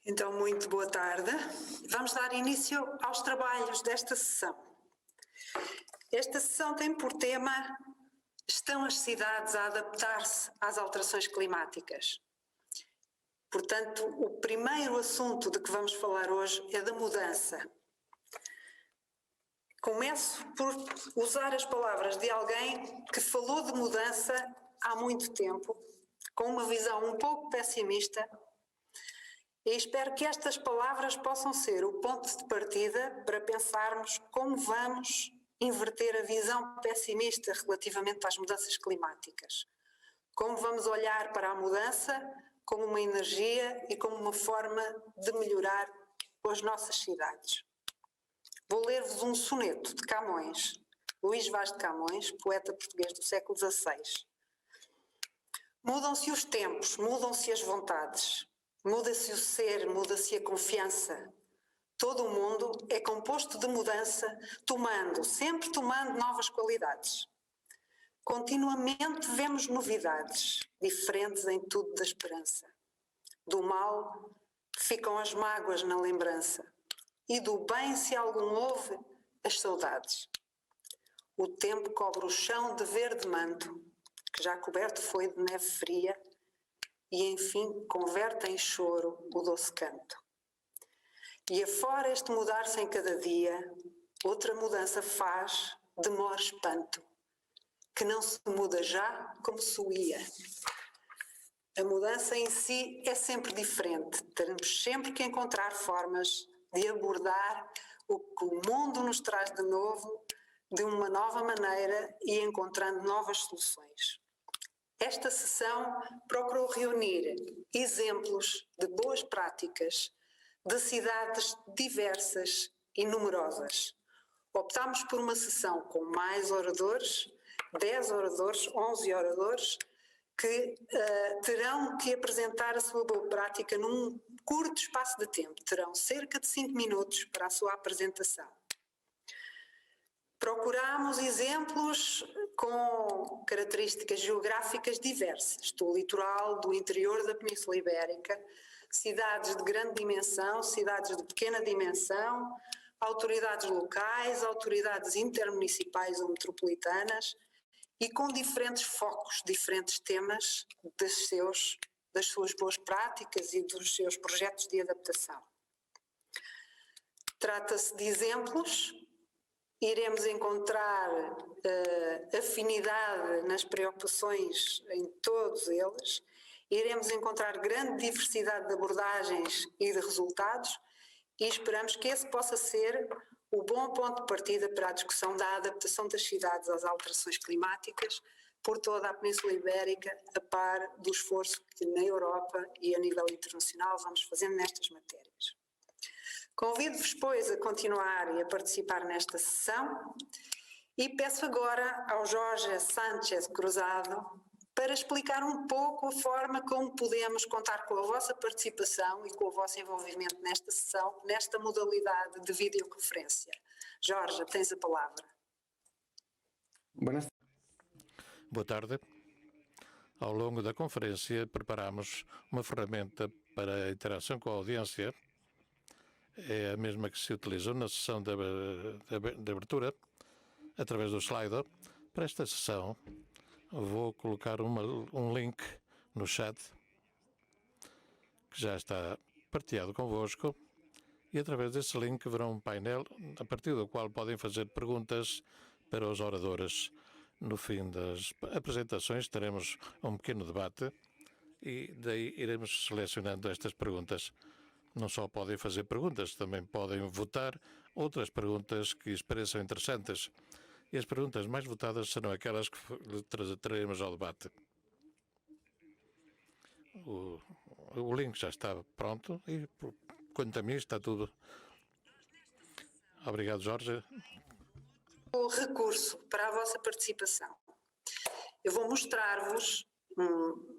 Então, muito boa tarde. Vamos dar início aos trabalhos desta sessão. Esta sessão tem por tema: estão as cidades a adaptar-se às alterações climáticas? Portanto, o primeiro assunto de que vamos falar hoje é da mudança. Começo por usar as palavras de alguém que falou de mudança há muito tempo, com uma visão um pouco pessimista, e espero que estas palavras possam ser o ponto de partida para pensarmos como vamos inverter a visão pessimista relativamente às mudanças climáticas. Como vamos olhar para a mudança como uma energia e como uma forma de melhorar as nossas cidades. Vou ler-vos um soneto de Camões, Luís Vaz de Camões, poeta português do século XVI. Mudam-se os tempos, mudam-se as vontades, muda-se o ser, muda-se a confiança. Todo o mundo é composto de mudança, sempre tomando novas qualidades. Continuamente vemos novidades, diferentes em tudo da esperança. Do mal ficam as mágoas na lembrança, e do bem, se algum houve, as saudades. O tempo cobre o chão de verde manto, que já coberto foi de neve fria, e enfim converte em choro o doce canto. E afora este mudar-se em cada dia, outra mudança faz, demora espanto, que não se muda já como se o ia. A mudança em si é sempre diferente, teremos sempre que encontrar formas de abordar o que o mundo nos traz de novo, de uma nova maneira e encontrando novas soluções. Esta sessão procurou reunir exemplos de boas práticas de cidades diversas e numerosas. Optámos por uma sessão com mais oradores, 10 oradores, 11 oradores, que terão que apresentar a sua boa prática num curto espaço de tempo. Terão cerca de 5 minutos para a sua apresentação. Procurámos exemplos com características geográficas diversas, do litoral, do interior da Península Ibérica, cidades de grande dimensão, cidades de pequena dimensão, autoridades locais, autoridades intermunicipais ou metropolitanas, e com diferentes focos, diferentes temas das suas boas práticas e dos seus projetos de adaptação. Trata-se de exemplos. Iremos encontrar afinidade nas preocupações em todos eles, iremos encontrar grande diversidade de abordagens e de resultados, e esperamos que esse possa ser o bom ponto de partida para a discussão da adaptação das cidades às alterações climáticas por toda a Península Ibérica, a par do esforço que na Europa e a nível internacional vamos fazendo nestas matérias. Convido-vos, pois, a continuar e a participar nesta sessão e peço agora ao Jorge Sánchez Cruzado para explicar um pouco a forma como podemos contar com a vossa participação e com o vosso envolvimento nesta sessão, nesta modalidade de videoconferência. Jorge, tens a palavra. Boa tarde. Ao longo da conferência preparamos uma ferramenta para a interação com a audiência. É a mesma que se utilizou na sessão de abertura, através do Slido. Para esta sessão, vou colocar um link no chat, que já está partilhado convosco, e através desse link verão um painel, a partir do qual podem fazer perguntas para os oradores. No fim das apresentações teremos um pequeno debate e daí iremos selecionando estas perguntas. Não só podem fazer perguntas, também podem votar outras perguntas que lhes pareçam interessantes. E as perguntas mais votadas serão aquelas que traremos ao debate. O link já está pronto e, quanto a mim, está tudo. Obrigado, Jorge. O recurso para a vossa participação. Eu vou mostrar-vos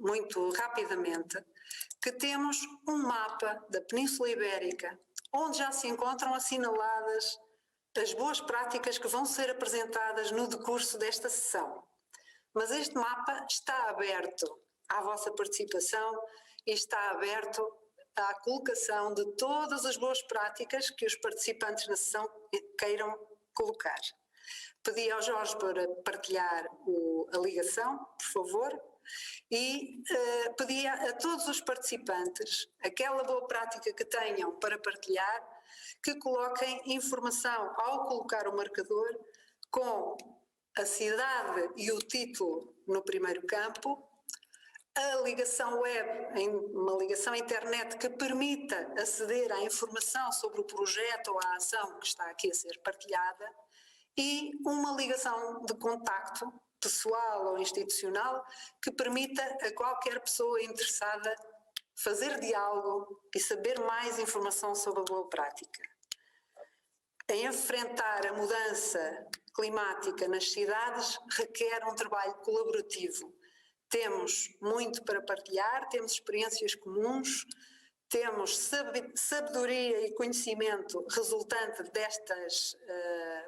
muito rapidamente que temos um mapa da Península Ibérica onde já se encontram assinaladas as boas práticas que vão ser apresentadas no decurso desta sessão. Mas este mapa está aberto à vossa participação e está aberto à colocação de todas as boas práticas que os participantes na sessão queiram colocar. Pedi ao Jorge para partilhar a ligação, por favor, e pedi a todos os participantes, aquela boa prática que tenham para partilhar, que coloquem informação ao colocar o marcador com a cidade e o título no primeiro campo, a ligação web, uma ligação internet que permita aceder à informação sobre o projeto ou a ação que está aqui a ser partilhada e uma ligação de contacto pessoal ou institucional que permita a qualquer pessoa interessada fazer diálogo e saber mais informação sobre a boa prática. Em enfrentar a mudança climática nas cidades requer um trabalho colaborativo. Temos muito para partilhar, temos experiências comuns, temos sabedoria e conhecimento resultante destas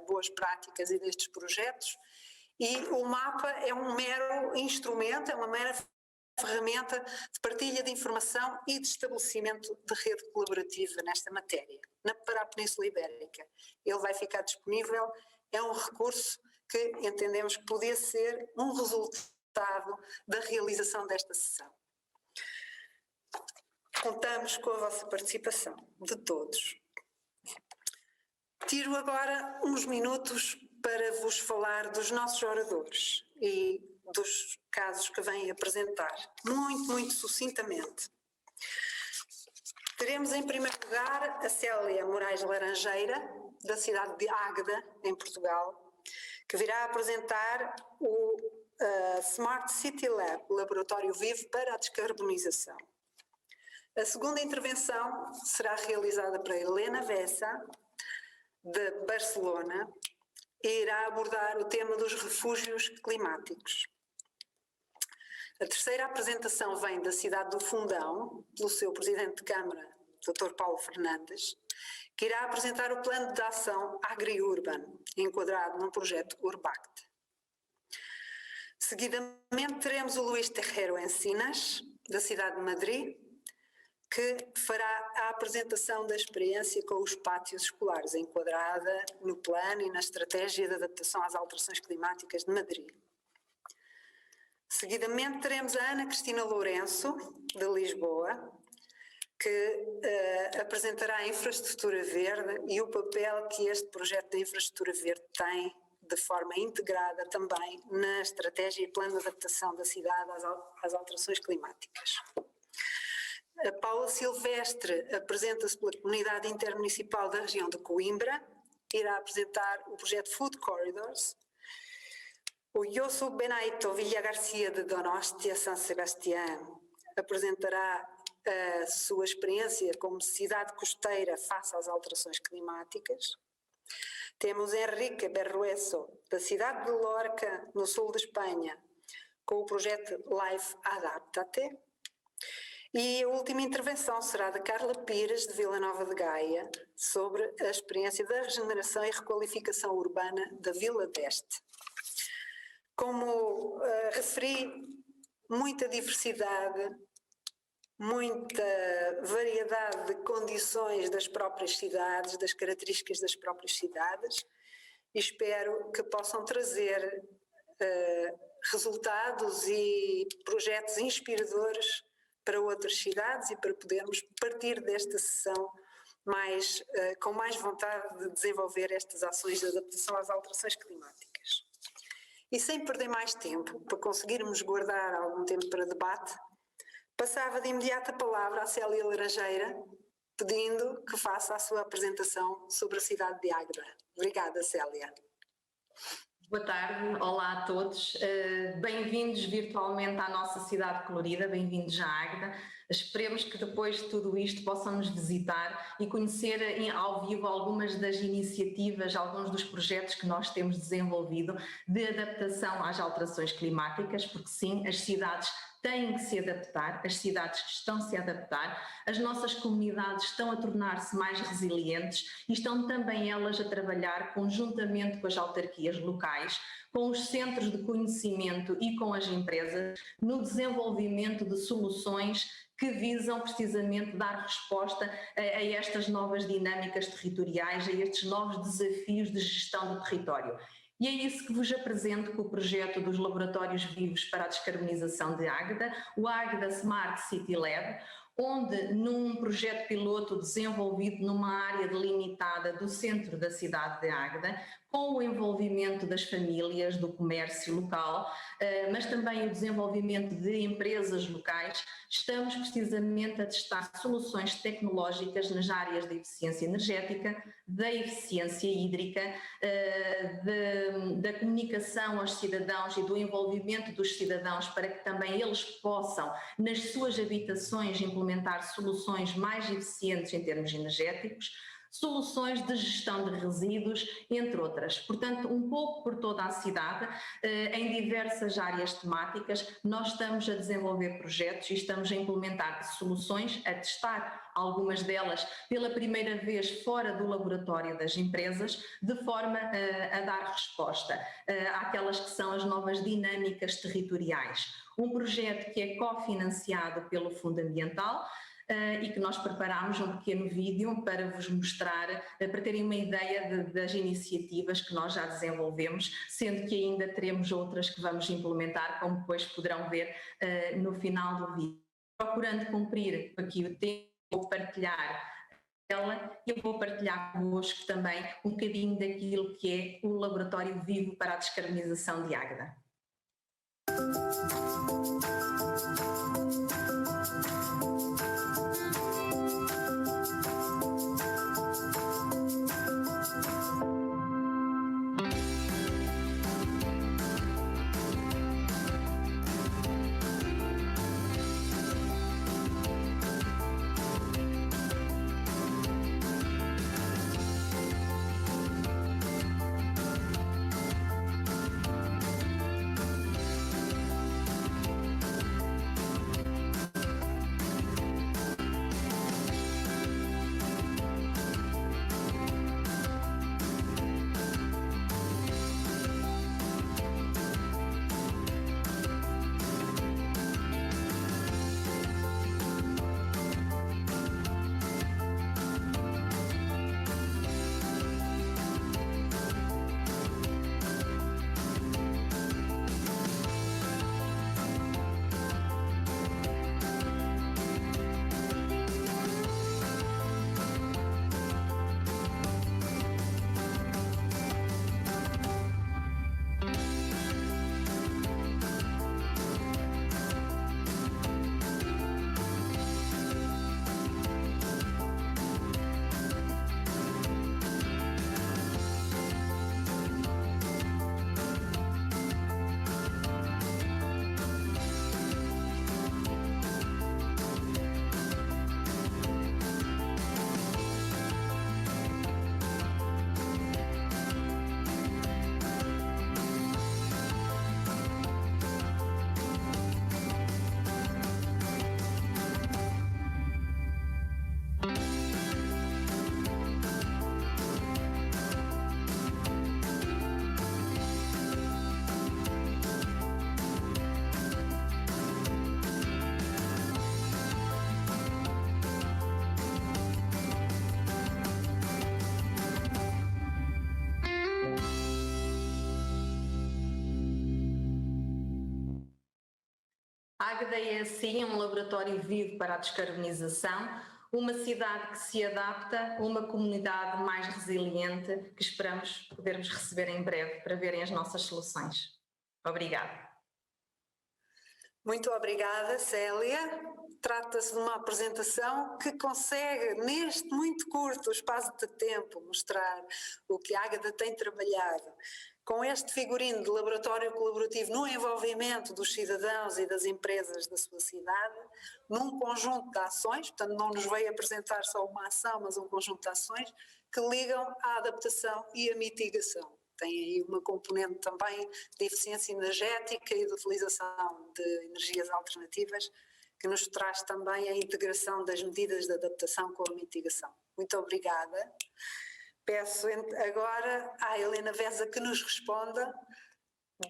boas práticas e destes projetos, e o mapa é um mero instrumento, é uma mera ferramenta de partilha de informação e de estabelecimento de rede colaborativa nesta matéria, para a Península Ibérica. Ele vai ficar disponível, é um recurso que entendemos que podia ser um resultado da realização desta sessão. Contamos com a vossa participação, de todos. Tiro agora uns minutos para vos falar dos nossos oradores e dos casos que vêm apresentar, muito sucintamente. Teremos em primeiro lugar a Célia Moraes Laranjeira, da cidade de Águeda, em Portugal, que virá apresentar o Smart City Lab, Laboratório Vivo para a Descarbonização. A segunda intervenção será realizada por Helena Vessa, de Barcelona, e irá abordar o tema dos refúgios climáticos. A terceira apresentação vem da cidade do Fundão, pelo seu presidente de Câmara, Dr. Paulo Fernandes, que irá apresentar o plano de ação agri-urban, enquadrado num projeto Urbact. Seguidamente teremos o Luís Terreiro Encinas, da cidade de Madrid, que fará a apresentação da experiência com os pátios escolares, enquadrada no plano e na estratégia de adaptação às alterações climáticas de Madrid. Seguidamente teremos a Ana Cristina Lourenço, de Lisboa, que apresentará a infraestrutura verde e o papel que este projeto de infraestrutura verde tem de forma integrada também na estratégia e plano de adaptação da cidade às alterações climáticas. A Paula Silvestre apresenta-se pela Comunidade Intermunicipal da região de Coimbra, irá apresentar o projeto Food Corridors. O Yosu Benaito Villa Garcia, de Donostia, San Sebastián, apresentará a sua experiência como cidade costeira face às alterações climáticas. Temos Enrique Berrueso, da cidade de Lorca, no sul de Espanha, com o projeto Life Adaptate. E a última intervenção será da Carla Pires, de Vila Nova de Gaia, sobre a experiência da regeneração e requalificação urbana da Vila d'Este. Como referi, muita diversidade, muita variedade de condições das próprias cidades, das características das próprias cidades, e espero que possam trazer resultados e projetos inspiradores para outras cidades e para podermos partir desta sessão com mais vontade de desenvolver estas ações de adaptação às alterações climáticas. E sem perder mais tempo, para conseguirmos guardar algum tempo para debate, passava de imediato a palavra à Célia Laranjeira, pedindo que faça a sua apresentação sobre a cidade de Águeda. Obrigada, Célia. Boa tarde, olá a todos, bem-vindos virtualmente à nossa cidade colorida, bem-vindos à Águeda. Esperemos que depois de tudo isto possam nos visitar e conhecer ao vivo algumas das iniciativas, alguns dos projetos que nós temos desenvolvido de adaptação às alterações climáticas, porque sim, as cidades têm que se adaptar, as cidades estão-se a adaptar, as nossas comunidades estão a tornar-se mais resilientes e estão também elas a trabalhar conjuntamente com as autarquias locais, com os centros de conhecimento e com as empresas no desenvolvimento de soluções que visam precisamente dar resposta a estas novas dinâmicas territoriais, a estes novos desafios de gestão do território. E é isso que vos apresento com o projeto dos Laboratórios Vivos para a Descarbonização de Águeda, o Águeda Smart City Lab, onde num projeto piloto desenvolvido numa área delimitada do centro da cidade de Águeda, com o envolvimento das famílias, do comércio local, mas também o desenvolvimento de empresas locais, estamos precisamente a testar soluções tecnológicas nas áreas da eficiência energética, da eficiência hídrica, da comunicação aos cidadãos e do envolvimento dos cidadãos para que também eles possam, nas suas habitações, implementar soluções mais eficientes em termos energéticos, soluções de gestão de resíduos, entre outras. Portanto, um pouco por toda a cidade, em diversas áreas temáticas, nós estamos a desenvolver projetos e estamos a implementar soluções, a testar algumas delas pela primeira vez fora do laboratório das empresas, de forma a dar resposta àquelas que são as novas dinâmicas territoriais. Um projeto que é cofinanciado pelo Fundo Ambiental, e que nós preparámos um pequeno vídeo para vos mostrar, para terem uma ideia das iniciativas que nós já desenvolvemos, sendo que ainda teremos outras que vamos implementar, como depois poderão ver no final do vídeo. Procurando cumprir aqui o tempo, vou partilhar ela e eu vou partilhar convosco também um bocadinho daquilo que é o Laboratório Vivo para a Descarbonização de Águeda. Águeda é assim um laboratório vivo para a descarbonização, uma cidade que se adapta, uma comunidade mais resiliente que esperamos podermos receber em breve para verem as nossas soluções. Obrigada. Muito obrigada, Célia. Trata-se de uma apresentação que consegue, neste muito curto espaço de tempo, mostrar o que a Águeda tem trabalhado. Com este figurino de laboratório colaborativo no envolvimento dos cidadãos e das empresas da sua cidade, num conjunto de ações, portanto não nos veio apresentar só uma ação, mas um conjunto de ações que ligam à adaptação e à mitigação. Tem aí uma componente também de eficiência energética e de utilização de energias alternativas, que nos traz também a integração das medidas de adaptação com a mitigação. Muito obrigada. Peço agora à Helena Veza que nos responda.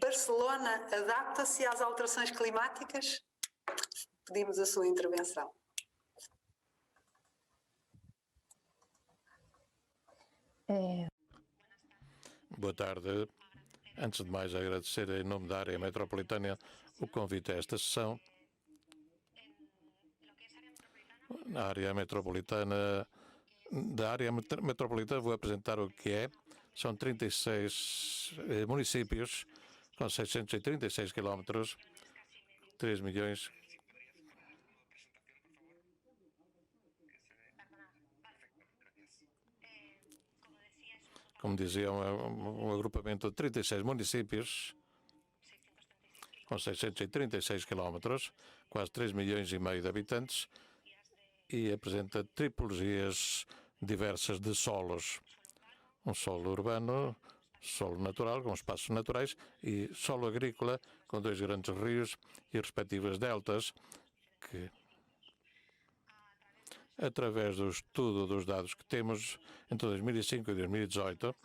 Barcelona adapta-se às alterações climáticas? Pedimos a sua intervenção. Boa tarde. Antes de mais, agradecer em nome da área metropolitana o convite a esta sessão. Na área metropolitana, da área metropolitana vou apresentar o que é. São 36 municípios com 636 quilómetros, 3 milhões. Como dizia, um agrupamento de 36 municípios com 636 quilómetros, quase 3 milhões e meio de habitantes, e apresenta tipologias diversas de solos. Um solo urbano, solo natural, com espaços naturais, e solo agrícola, com 2 grandes rios e respectivas deltas, que, através do estudo dos dados que temos entre 2005 e 2018,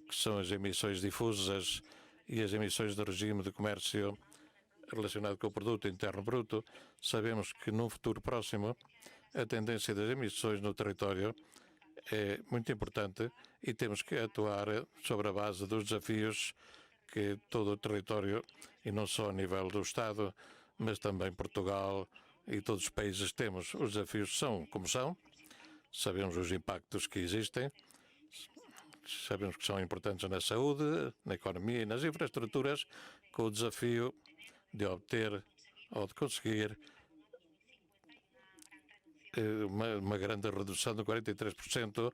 que são as emissões difusas e as emissões de regime de comércio relacionado com o produto interno bruto, sabemos que num futuro próximo a tendência das emissões no território é muito importante e temos que atuar sobre a base dos desafios que todo o território, e não só a nível do Estado, mas também Portugal e todos os países temos. Os desafios são como são, sabemos os impactos que existem, sabemos que são importantes na saúde, na economia e nas infraestruturas, com o desafio de obter ou de conseguir uma grande redução de 43%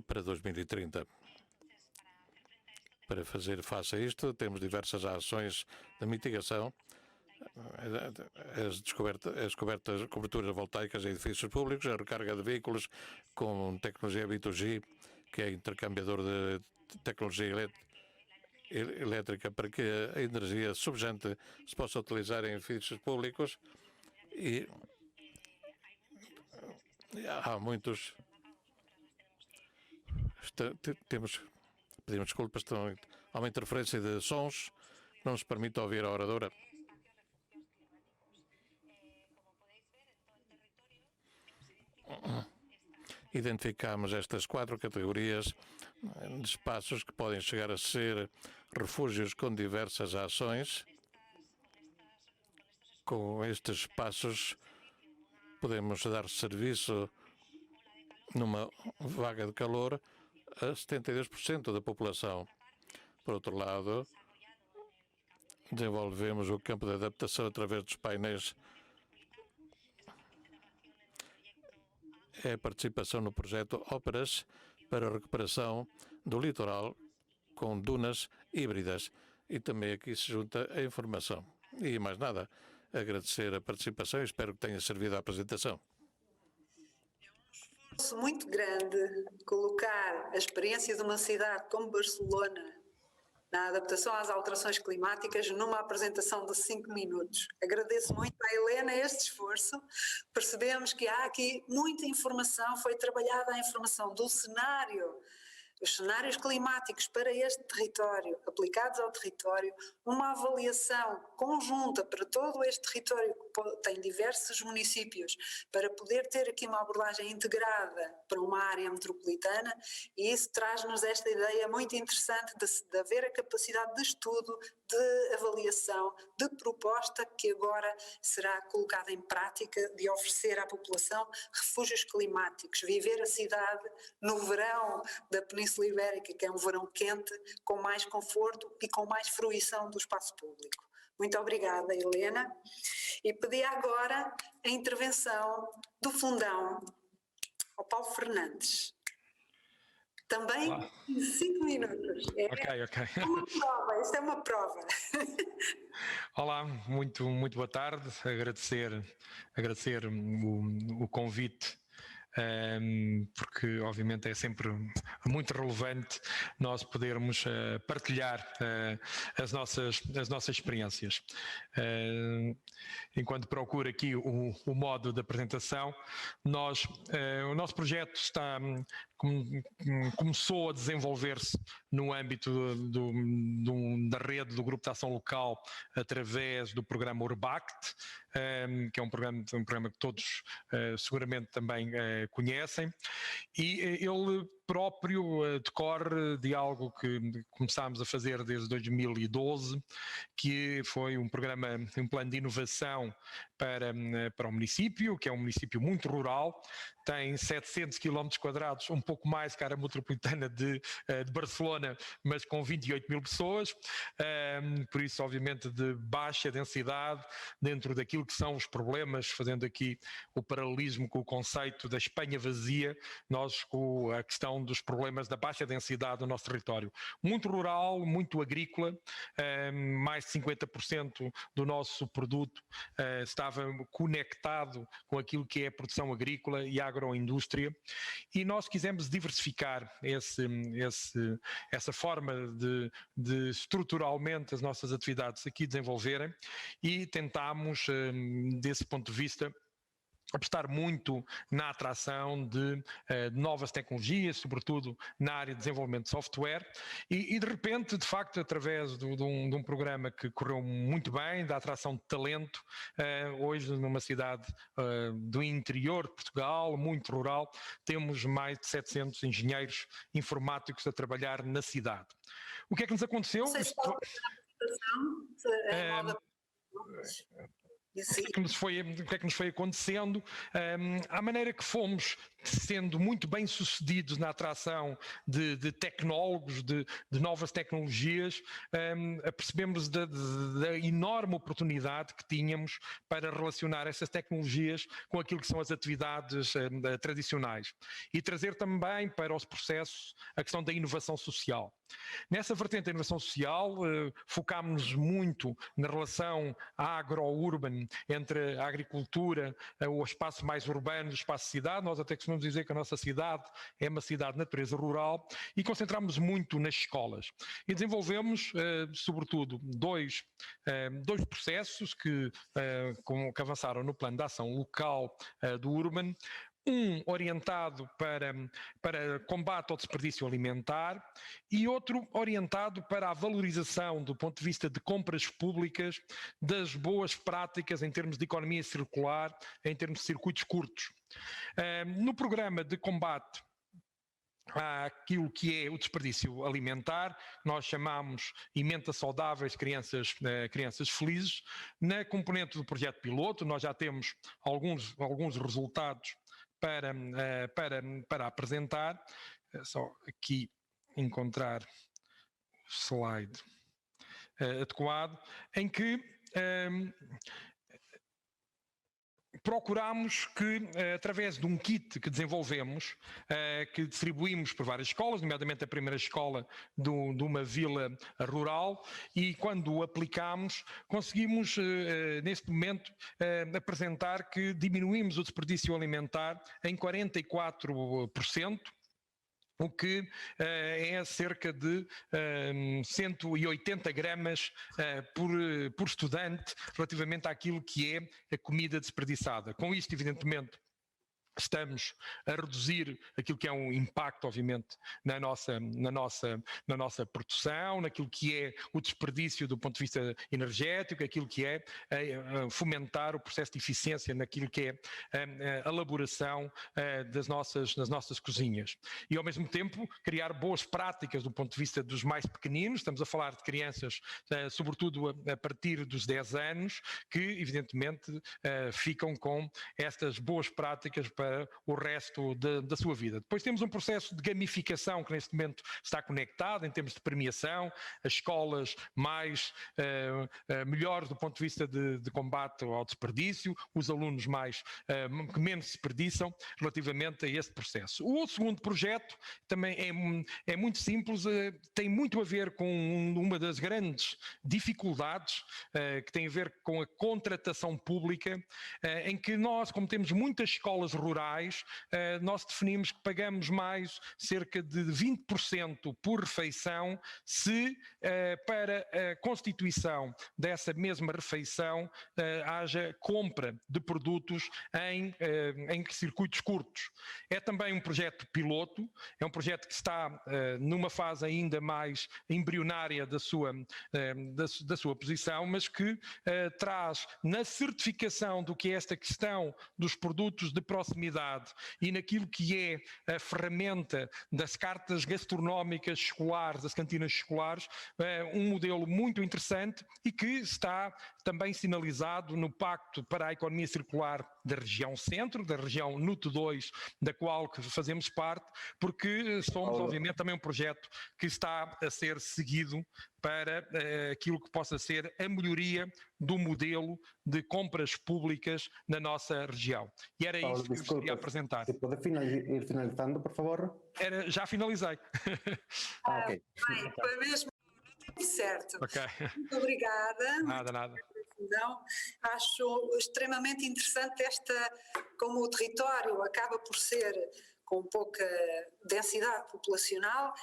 para 2030. Para fazer face a isto, temos diversas ações de mitigação, as coberturas voltaicas em edifícios públicos, a recarga de veículos com tecnologia B2G, que é intercambiador de tecnologia elétrica para que a energia subjacente se possa utilizar em edifícios públicos, e há muitos. Pedimos desculpas, há uma interferência de sons que não nos permite ouvir a oradora. Identificamos estas 4 categorias de espaços que podem chegar a ser refúgios com diversas ações. Com estes espaços podemos dar serviço numa vaga de calor a 72% da população. Por outro lado, desenvolvemos o campo de adaptação através dos painéis. É a participação no projeto Óperas para a recuperação do litoral com dunas híbridas. E também aqui se junta a informação. E mais nada, agradecer a participação e espero que tenha servido a apresentação. Muito grande colocar a experiência de uma cidade como Barcelona na adaptação às alterações climáticas numa apresentação de 5 minutos. Agradeço muito à Helena este esforço. Percebemos que há aqui muita informação, foi trabalhada a informação do cenário, os cenários climáticos para este território, aplicados ao território, uma avaliação conjunta para todo este território que tem diversos municípios, para poder ter aqui uma abordagem integrada para uma área metropolitana, e isso traz-nos esta ideia muito interessante de haver a capacidade de estudo, de avaliação, de proposta que agora será colocada em prática, de oferecer à população refúgios climáticos, viver a cidade no verão da Península Ibérica, que é um verão quente, com mais conforto e com mais fruição do espaço público. Muito obrigada, Helena. E pedi agora a intervenção do Fundão, ao Paulo Fernandes. Também em 5 minutos. Ok. Uma prova, isto é uma prova. Olá, muito boa tarde. Agradecer o convite, porque obviamente é sempre muito relevante nós podermos partilhar as nossas experiências. Enquanto procuro aqui o modo de apresentação, o nosso projeto começou a desenvolver-se no âmbito da rede do Grupo de Ação Local através do programa Urbact, que é um programa que todos seguramente também conhecem, e ele próprio decorre de algo que começámos a fazer desde 2012, que foi um plano de inovação para o município, que é um município muito rural, tem 700 km², um pouco mais que a área metropolitana de Barcelona, mas com 28 mil pessoas, por isso obviamente de baixa densidade, dentro daquilo que são os problemas, fazendo aqui o paralelismo com o conceito da Espanha vazia, nós com a questão dos problemas da baixa densidade do nosso território. Muito rural, muito agrícola, mais de 50% do nosso produto estava conectado com aquilo que é a produção agrícola e a agroindústria, e nós quisemos diversificar essa forma de estruturalmente as nossas atividades aqui desenvolverem, e tentámos, desse ponto de vista, apostar muito na atração de novas tecnologias, sobretudo na área de desenvolvimento de software, e de repente, de facto, através de um programa que correu muito bem, da atração de talento, hoje numa cidade do interior de Portugal, muito rural, temos mais de 700 engenheiros informáticos a trabalhar na cidade. O que é que nos aconteceu? Não sei se pode ter a apresentação, O que é que nos foi acontecendo? À maneira que fomos sendo muito bem sucedidos na atração de tecnólogos, de novas tecnologias, apercebemos da enorme oportunidade que tínhamos para relacionar essas tecnologias com aquilo que são as atividades tradicionais e trazer também para os processos a questão da inovação social. Nessa vertente da inovação social, focámos-nos muito na relação agro-urban, entre a agricultura, o espaço mais urbano, o espaço cidade. Nós até costumamos dizer que a nossa cidade é uma cidade de natureza rural, e concentrámos muito nas escolas. E desenvolvemos, sobretudo, dois processos que avançaram no plano de ação local do Urban. Um orientado para combate ao desperdício alimentar e outro orientado para a valorização, do ponto de vista de compras públicas, das boas práticas em termos de economia circular, em termos de circuitos curtos. No programa de combate àquilo que é o desperdício alimentar, nós chamamos Ementa Saudáveis Crianças Felizes. Na componente do projeto piloto, nós já temos alguns resultados para apresentar. É só aqui encontrar o slide adequado, em que procuramos que, através de um kit que desenvolvemos, que distribuímos por várias escolas, nomeadamente a primeira escola de uma vila rural, e quando o aplicámos, conseguimos, neste momento, apresentar que diminuímos o desperdício alimentar em 44%, o que é cerca de 180 gramas por estudante relativamente àquilo que é a comida desperdiçada. Com isto, evidentemente, estamos a reduzir aquilo que é um impacto, obviamente, na nossa produção, naquilo que é o desperdício do ponto de vista energético, aquilo que é fomentar o processo de eficiência naquilo que é a elaboração das nossas cozinhas. E, ao mesmo tempo, criar boas práticas do ponto de vista dos mais pequeninos. Estamos a falar de crianças, sobretudo a partir dos 10 anos, que, evidentemente, ficam com estas boas práticas para o resto da sua vida. Depois temos um processo de gamificação que neste momento está conectado em termos de premiação, as escolas melhores do ponto de vista de combate ao desperdício, os alunos que menos desperdiçam relativamente a este processo. O segundo projeto também é muito simples, tem muito a ver com uma das grandes dificuldades que tem a ver com a contratação pública, em que nós, como temos muitas escolas rurais, nós definimos que pagamos mais cerca de 20% por refeição se para a constituição dessa mesma refeição haja compra de produtos em circuitos curtos. É também um projeto piloto, é um projeto que está numa fase ainda mais embrionária da sua posição, mas que traz na certificação do que é esta questão dos produtos de proximidade proximidade e naquilo que é a ferramenta das cartas gastronómicas escolares, das cantinas escolares, um modelo muito interessante e que está também sinalizado no Pacto para a Economia Circular da região Centro, da região NUT 2, da qual fazemos parte, porque somos, obviamente, também um projeto que está a ser seguido para aquilo que possa ser a melhoria do modelo de compras públicas na nossa região. E era Paulo, isso que eu gostaria de apresentar. Se pode ir finalizando, por favor? Já finalizei. Ok. Bem, foi mesmo certo. Ok. Muito obrigada. Nada. Não, acho extremamente interessante como o território acaba por ser com pouca densidade populacional,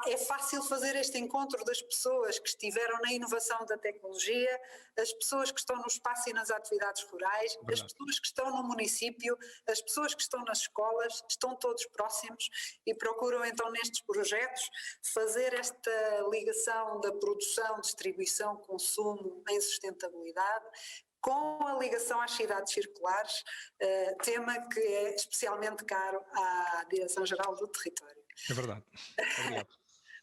é fácil fazer este encontro das pessoas que estiveram na inovação da tecnologia, as pessoas que estão no espaço e nas atividades rurais, as pessoas que estão no município, as pessoas que estão nas escolas, estão todos próximos e procuram então nestes projetos fazer esta ligação da produção, distribuição, consumo em sustentabilidade, com a ligação às cidades circulares, tema que é especialmente caro à Direção-Geral do Território. É verdade. Obrigado.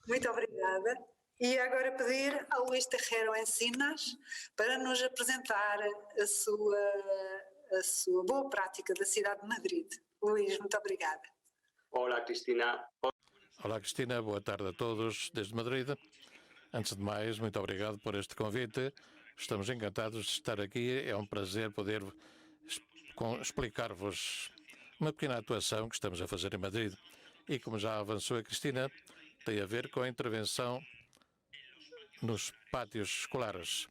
Muito obrigada. E agora pedir ao Luís Terreiro Encinas para nos apresentar a sua boa prática da cidade de Madrid. Luís, muito obrigada. Olá, Cristina. Olá, Cristina. Boa tarde a todos desde Madrid. Antes de mais, muito obrigado por este convite. Estamos encantados de estar aqui. É um prazer poder explicar-vos uma pequena atuação que estamos a fazer em Madrid. E como já avançou a Cristina, tem a ver com a intervenção nos pátios escolares,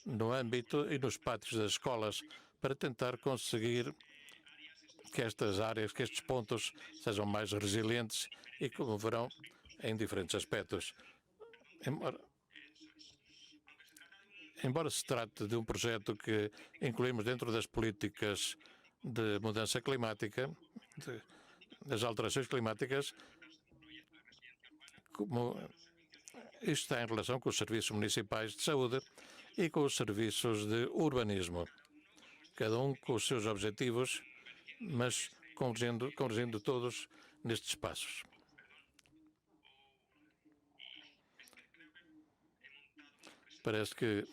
no âmbito e nos pátios das escolas, para tentar conseguir que estas áreas, que estes pontos sejam mais resilientes e, como verão, em diferentes aspectos. Embora se trate de um projeto que incluímos dentro das políticas de mudança climática, das alterações climáticas, como isto está em relação com os serviços municipais de saúde e com os serviços de urbanismo, cada um com os seus objetivos, mas convergindo todos nestes espaços. Parece que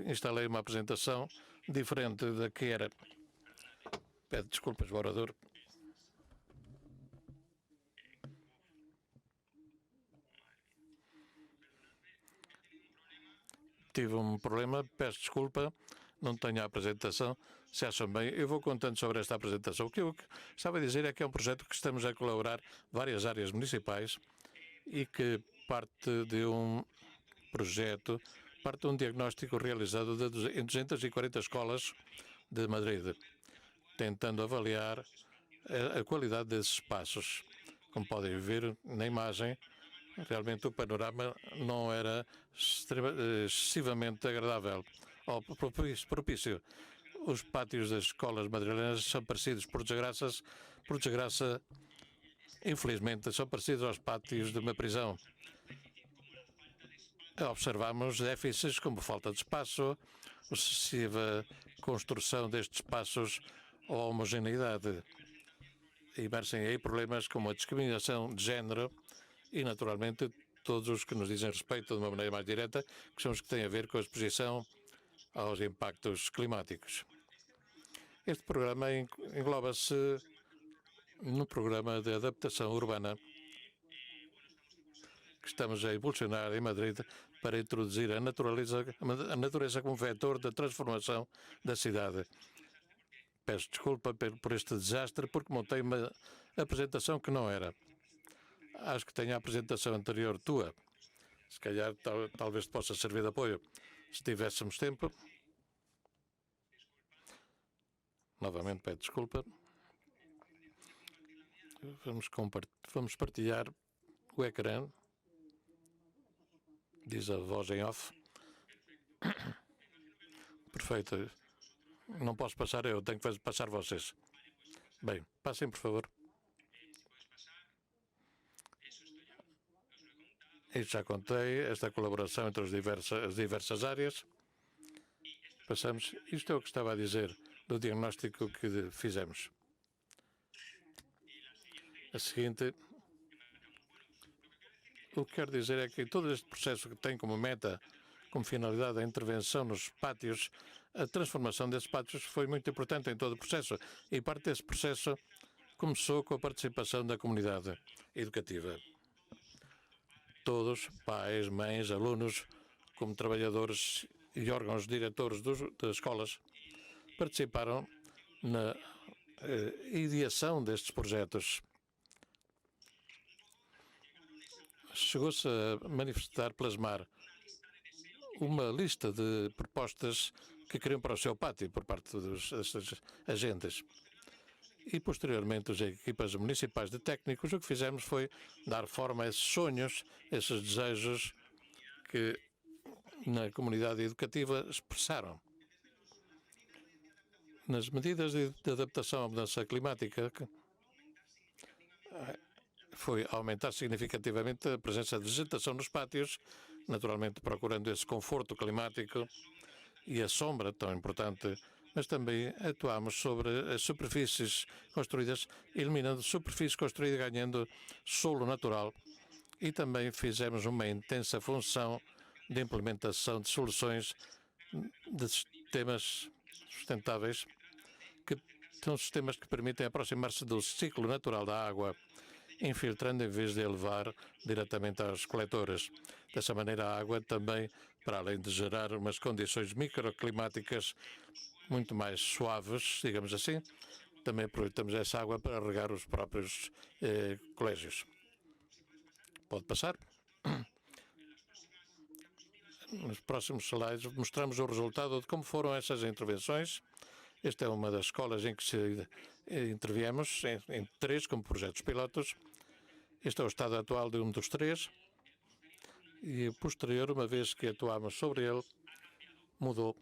instalei uma apresentação diferente da que era. Peço desculpas, orador. Tive um problema, peço desculpa, não tenho a apresentação. Se acham bem, eu vou contando sobre esta apresentação. O que eu estava a dizer é que é um projeto que estamos a colaborar várias áreas municipais e que parte de um projeto, parte de um diagnóstico realizado em 240 escolas de Madrid, tentando avaliar a qualidade desses espaços. Como podem ver na imagem, realmente o panorama não era excessivamente agradável ou propício. Os pátios das escolas madrilenhas são parecidos, por desgraça, infelizmente, são parecidos aos pátios de uma prisão. Observamos déficits como falta de espaço, excessiva construção destes espaços ou a homogeneidade. Emergem aí problemas como a discriminação de género e, naturalmente, todos os que nos dizem respeito de uma maneira mais direta, que são os que têm a ver com a exposição aos impactos climáticos. Este programa engloba-se no programa de adaptação urbana que estamos a impulsionar em Madrid para introduzir a natureza como vetor da transformação da cidade. Peço desculpa por este desastre, porque montei uma apresentação que não era. Acho que tenho a apresentação anterior tua. Se calhar talvez te possa servir de apoio. Se tivéssemos tempo. Novamente peço desculpa. Vamos partilhar o ecrã. Diz a voz em off. Perfeito. Não posso passar eu, tenho que passar vocês. Bem, passem, por favor. Isto já contei, esta colaboração entre as diversas áreas. Passamos. Isto é o que estava a dizer do diagnóstico que fizemos. a seguinte. O que quero dizer é que todo este processo que tem como meta, como finalidade, a intervenção nos pátios, a transformação desses pátios foi muito importante em todo o processo. E parte desse processo começou com a participação da comunidade educativa. Todos, pais, mães, alunos, como trabalhadores e órgãos diretores das escolas, participaram na ideação destes projetos. Chegou-se a manifestar, plasmar uma lista de propostas que queriam para o seu pátio por parte destes agentes. E, posteriormente, as equipas municipais de técnicos, o que fizemos foi dar forma a esses sonhos, a esses desejos que na comunidade educativa expressaram. Nas medidas de adaptação à mudança climática, foi aumentar significativamente a presença de vegetação nos pátios, naturalmente procurando esse conforto climático e a sombra tão importante, mas também atuamos sobre as superfícies construídas, eliminando superfícies construídas, ganhando solo natural, e também fizemos uma intensa função de implementação de soluções de sistemas sustentáveis, que são sistemas que permitem aproximar-se do ciclo natural da água, infiltrando em vez de levar diretamente aos coletores. Dessa maneira, a água também, para além de gerar umas condições microclimáticas muito mais suaves, digamos assim, também aproveitamos essa água para regar os próprios colégios. Pode passar. Nos próximos slides mostramos o resultado de como foram essas intervenções. Esta é uma das escolas em que interviemos, em 3 como projetos pilotos. Este é o estado atual de um dos 3. E posterior, uma vez que atuámos sobre ele, mudou.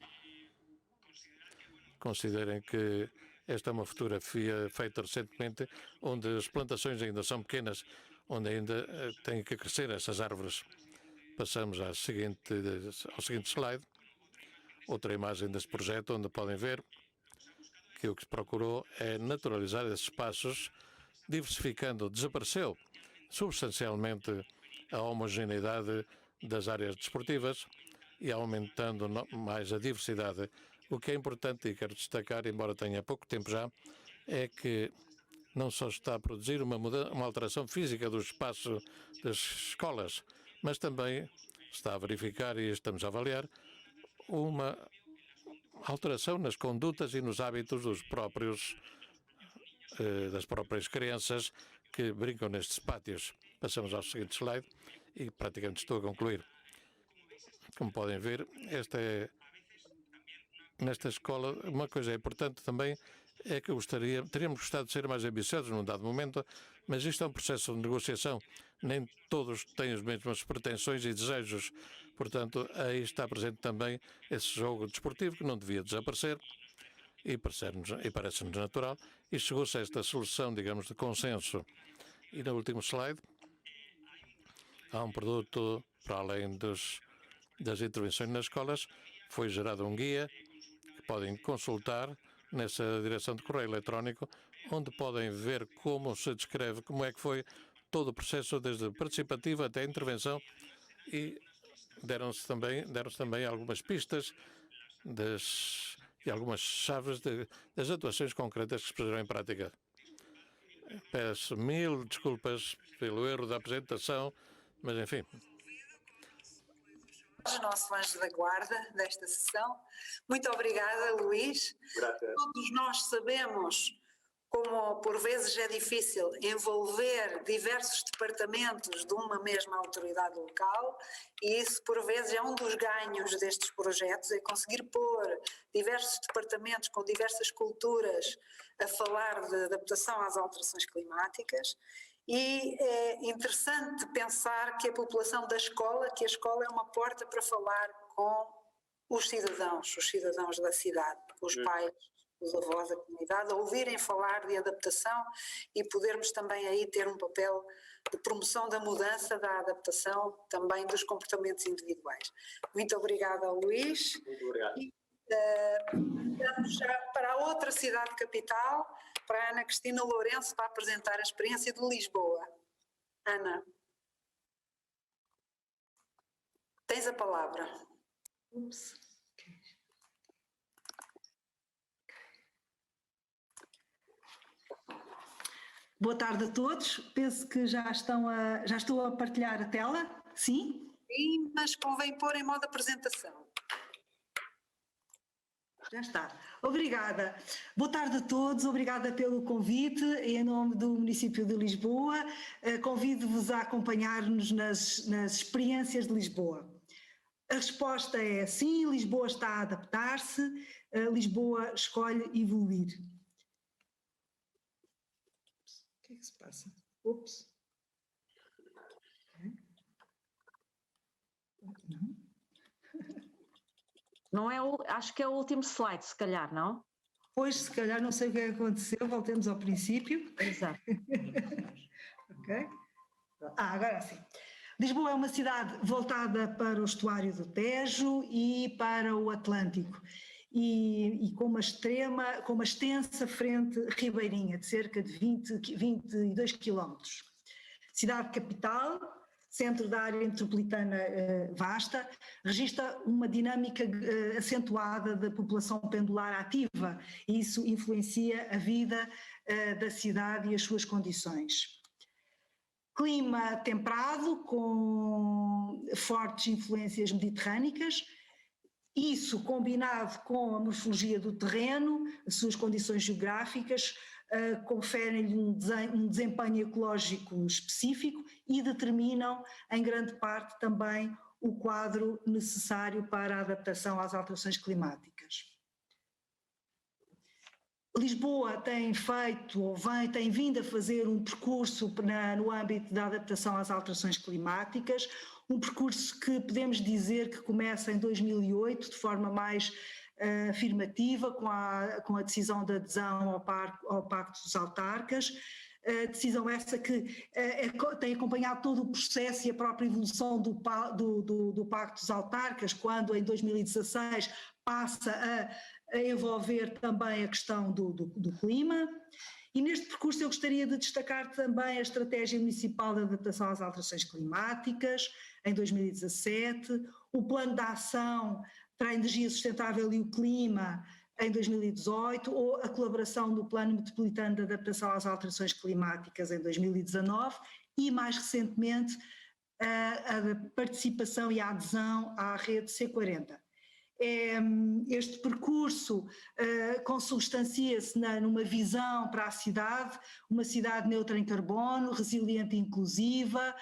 Considerem que esta é uma fotografia feita recentemente, onde as plantações ainda são pequenas, onde ainda têm que crescer essas árvores. Passamos ao seguinte slide. Outra imagem deste projeto, onde podem ver que o que se procurou é naturalizar esses espaços, diversificando, desapareceu substancialmente a homogeneidade das áreas desportivas e aumentando mais a diversidade. O que é importante e quero destacar, embora tenha pouco tempo já, é que não só está a produzir uma alteração física do espaço das escolas, mas também está a verificar, e estamos a avaliar, uma alteração nas condutas e nos hábitos das próprias crianças que brincam nestes pátios. Passamos ao seguinte slide e praticamente estou a concluir. Como podem ver, nesta escola, uma coisa importante também é que teríamos gostado de ser mais ambiciosos num dado momento, mas isto é um processo de negociação. Nem todos têm as mesmas pretensões e desejos. Portanto, aí está presente também esse jogo desportivo que não devia desaparecer e parece-nos natural. E chegou-se a esta solução, digamos, de consenso. E no último slide, há um produto, para além das intervenções nas escolas, foi gerado um guia que podem consultar nessa direção de correio eletrónico, onde podem ver como se descreve, como é que foi todo o processo, desde participativo até a intervenção, e deram-se também algumas pistas e algumas chaves das atuações concretas que se puseram em prática. Peço 1000 desculpas pelo erro da apresentação, mas enfim. Nosso anjo da guarda desta sessão. Muito obrigada, Luís. Gracias. Todos nós sabemos como por vezes é difícil envolver diversos departamentos de uma mesma autoridade local, e isso por vezes é um dos ganhos destes projetos, é conseguir pôr diversos departamentos com diversas culturas a falar de adaptação às alterações climáticas. E é interessante pensar que a população da escola, que a escola é uma porta para falar com os cidadãos da cidade, os pais, os avós da comunidade, a ouvirem falar de adaptação e podermos também aí ter um papel de promoção da mudança, da adaptação também dos comportamentos individuais. Muito obrigada, Luís. Muito obrigado. Vamos já para a outra cidade capital, para a Ana Cristina Lourenço para apresentar a experiência de Lisboa. Ana, tens a palavra. Ups. Boa tarde a todos. Penso que já estou a partilhar a tela. Sim? Sim, mas convém pôr em modo apresentação. Já está. Obrigada. Boa tarde a todos, obrigada pelo convite. Em nome do município de Lisboa, convido-vos a acompanhar-nos nas experiências de Lisboa. A resposta é sim, Lisboa está a adaptar-se, Lisboa escolhe evoluir. O que é que se passa? Ups. Não. Não é acho que é o último slide, se calhar, não? Pois, se calhar, não sei o que aconteceu, voltemos ao princípio. Exato. Ok? Agora sim. Lisboa é uma cidade voltada para o estuário do Tejo e para o Atlântico e com uma extensa frente ribeirinha de cerca de 22 quilómetros. Cidade capital, centro da área metropolitana vasta, registra uma dinâmica acentuada da população pendular ativa e isso influencia a vida da cidade e as suas condições. Clima temperado, com fortes influências mediterrânicas, isso combinado com a morfologia do terreno, as suas condições geográficas, conferem-lhe um desempenho ecológico específico e determinam, em grande parte, também o quadro necessário para a adaptação às alterações climáticas. Lisboa tem vindo a fazer um percurso no âmbito da adaptação às alterações climáticas, um percurso que podemos dizer que começa em 2008 de forma mais afirmativa, com a decisão de adesão ao Pacto dos Autarcas, decisão essa que tem acompanhado todo o processo e a própria evolução do Pacto dos Autarcas, quando em 2016 passa a envolver também a questão do clima. E neste percurso eu gostaria de destacar também a Estratégia Municipal de Adaptação às Alterações Climáticas, em 2017, o Plano de Ação para a Energia Sustentável e o Clima, em 2018, ou a colaboração no Plano Metropolitano de Adaptação às Alterações Climáticas, em 2019, e mais recentemente a participação e a adesão à rede C40. Este percurso consubstancia-se numa visão para a cidade, uma cidade neutra em carbono, resiliente e inclusiva,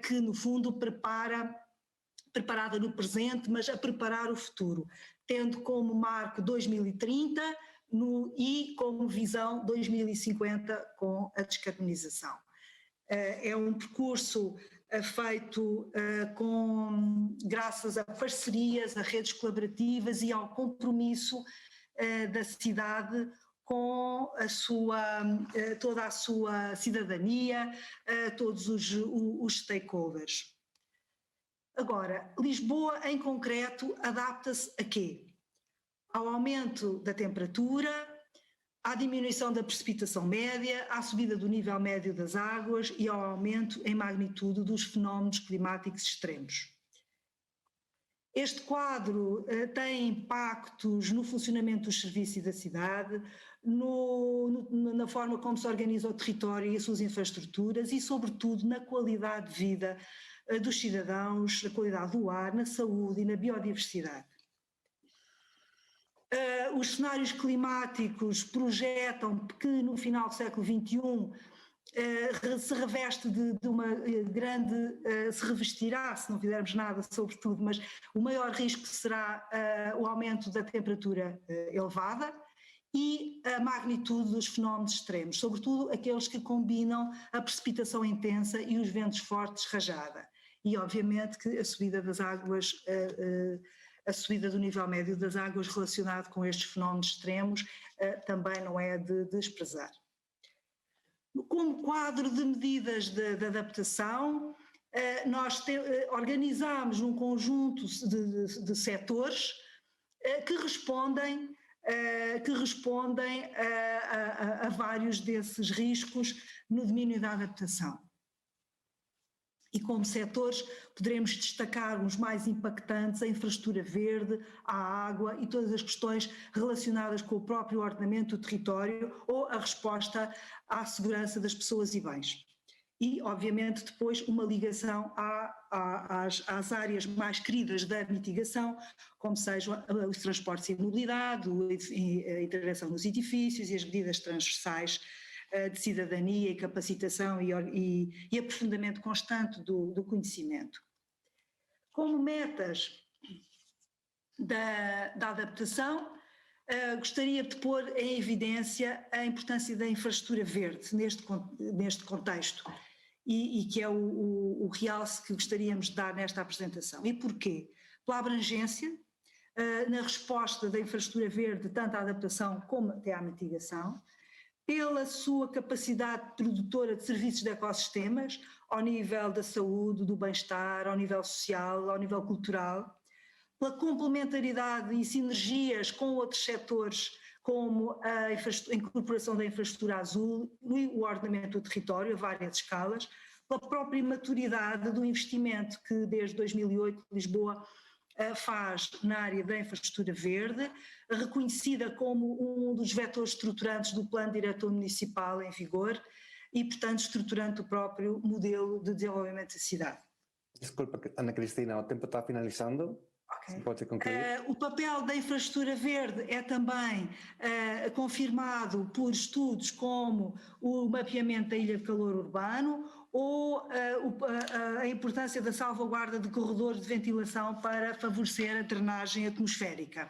que no fundo preparada no presente, mas a preparar o futuro, tendo como marco 2030 e como visão 2050 com a descarbonização. É um percurso feito graças a parcerias, a redes colaborativas e ao compromisso da cidade com toda a sua cidadania, todos os stakeholders. Agora, Lisboa em concreto adapta-se a quê? Ao aumento da temperatura, à diminuição da precipitação média, à subida do nível médio das águas e ao aumento em magnitude dos fenómenos climáticos extremos. Este quadro tem impactos no funcionamento dos serviços da cidade, na forma como se organiza o território e as suas infraestruturas e, sobretudo, na qualidade de vida dos cidadãos, na qualidade do ar, na saúde e na biodiversidade. Os cenários climáticos projetam que no final do século XXI se reveste de uma grande, se revestirá, se não fizermos nada sobretudo, mas o maior risco será o aumento da temperatura elevada e a magnitude dos fenómenos extremos, sobretudo aqueles que combinam a precipitação intensa e os ventos fortes rajada. E obviamente que a subida das águas, a subida do nível médio das águas relacionado com estes fenómenos extremos também não é de desprezar. Como quadro de medidas de adaptação, nós organizamos um conjunto de setores que respondem que respondem a vários desses riscos no domínio da adaptação. E como setores poderemos destacar os mais impactantes, a infraestrutura verde, a água e todas as questões relacionadas com o próprio ordenamento do território ou a resposta à segurança das pessoas e bens. E, obviamente, depois uma ligação às áreas mais queridas da mitigação, como sejam os transportes e mobilidade, a intervenção nos edifícios e as medidas transversais de cidadania e capacitação e aprofundamento constante do conhecimento. Como metas da adaptação, gostaria de pôr em evidência a importância da infraestrutura verde neste contexto e que é o realce que gostaríamos de dar nesta apresentação. E porquê? Pela abrangência, na resposta da infraestrutura verde, tanto à adaptação como até à mitigação, pela sua capacidade produtora de serviços de ecossistemas, ao nível da saúde, do bem-estar, ao nível social, ao nível cultural, pela complementaridade e sinergias com outros setores, como a incorporação da infraestrutura azul e o ordenamento do território a várias escalas, pela própria maturidade do investimento que desde 2008 Lisboa faz na área da infraestrutura verde, reconhecida como um dos vetores estruturantes do Plano Diretor Municipal em vigor e, portanto, estruturante o próprio modelo de desenvolvimento da cidade. Desculpa, Ana Cristina, o tempo está finalizando. Okay. Pode concluir. O papel da infraestrutura verde é também confirmado por estudos como o mapeamento da ilha de calor urbano ou a importância da salvaguarda de corredores de ventilação para favorecer a drenagem atmosférica.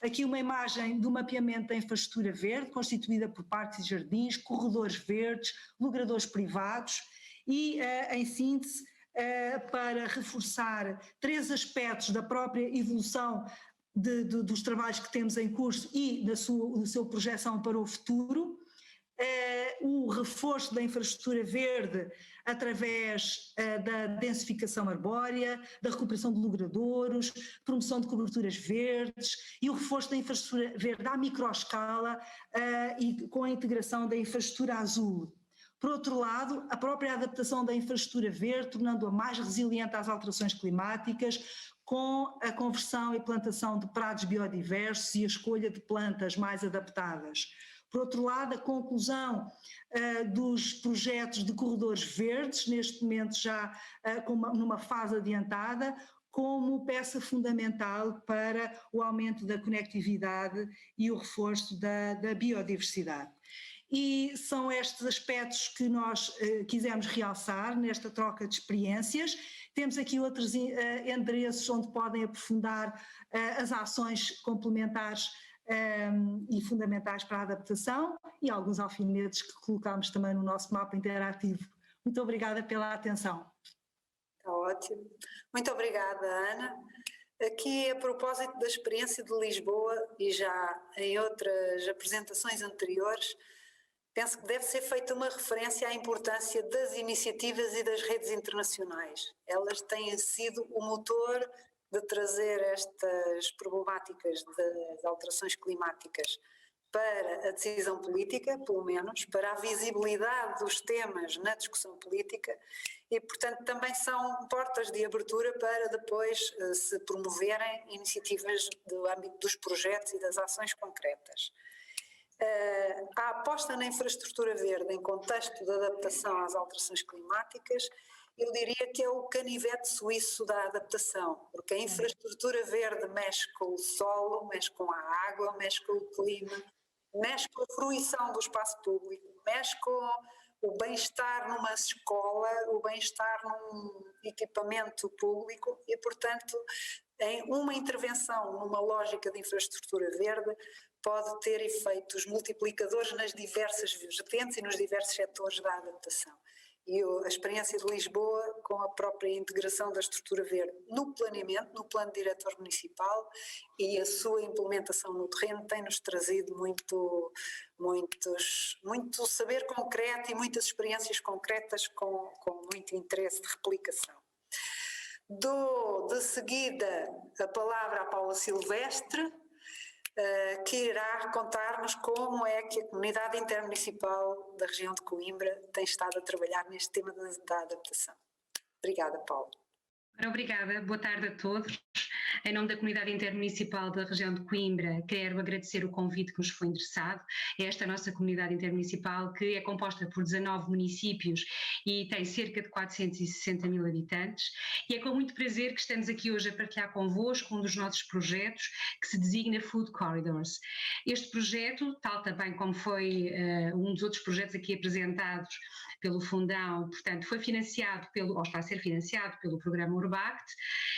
Aqui uma imagem do mapeamento da infraestrutura verde, constituída por parques e jardins, corredores verdes, logradores privados e, em síntese, para reforçar 3 aspectos da própria evolução dos trabalhos que temos em curso e da sua projeção para o futuro, o reforço da infraestrutura verde através da densificação arbórea, da recuperação de logradouros, promoção de coberturas verdes e o reforço da infraestrutura verde à microescala e com a integração da infraestrutura azul. Por outro lado, a própria adaptação da infraestrutura verde, tornando-a mais resiliente às alterações climáticas, com a conversão e plantação de prados biodiversos e a escolha de plantas mais adaptadas. Por outro lado, a conclusão dos projetos de corredores verdes, neste momento já numa fase adiantada, como peça fundamental para o aumento da conectividade e o reforço da biodiversidade. E são estes aspectos que nós quisemos realçar nesta troca de experiências. Temos aqui outros endereços onde podem aprofundar as ações complementares e fundamentais para a adaptação e alguns alfinetes que colocámos também no nosso mapa interativo. Muito obrigada pela atenção. Está ótimo. Muito obrigada, Ana. Aqui, a propósito da experiência de Lisboa e já em outras apresentações anteriores, penso que deve ser feita uma referência à importância das iniciativas e das redes internacionais. Elas têm sido o motor de trazer estas problemáticas das alterações climáticas para a decisão política, pelo menos, para a visibilidade dos temas na discussão política e, portanto, também são portas de abertura para depois se promoverem iniciativas do âmbito dos projetos e das ações concretas. A aposta na infraestrutura verde em contexto de adaptação às alterações climáticas, eu diria que é o canivete suíço da adaptação, porque a infraestrutura verde mexe com o solo, mexe com a água, mexe com o clima, mexe com a fruição do espaço público, mexe com o bem-estar numa escola, o bem-estar num equipamento público e, portanto, em uma intervenção numa lógica de infraestrutura verde pode ter efeitos multiplicadores nas diversas vertentes e nos diversos setores da adaptação. E a experiência de Lisboa com a própria integração da estrutura verde no planeamento, no plano diretor municipal e a sua implementação no terreno tem-nos trazido muito saber concreto e muitas experiências concretas com muito interesse de replicação. Dou de seguida a palavra à Paula Silvestre, que irá contar-nos como é que a comunidade intermunicipal da região de Coimbra tem estado a trabalhar neste tema da adaptação. Obrigada, Paulo. Obrigada, boa tarde a todos. Em nome da Comunidade Intermunicipal da região de Coimbra, quero agradecer o convite que nos foi endereçado. Esta nossa Comunidade Intermunicipal, que é composta por 19 municípios e tem cerca de 460 mil habitantes, e é com muito prazer que estamos aqui hoje a partilhar convosco um dos nossos projetos que se designa Food Corridors. Este projeto, tal também como foi um dos outros projetos aqui apresentados pelo Fundão, portanto, foi financiado ou está a ser financiado pelo programa Urbact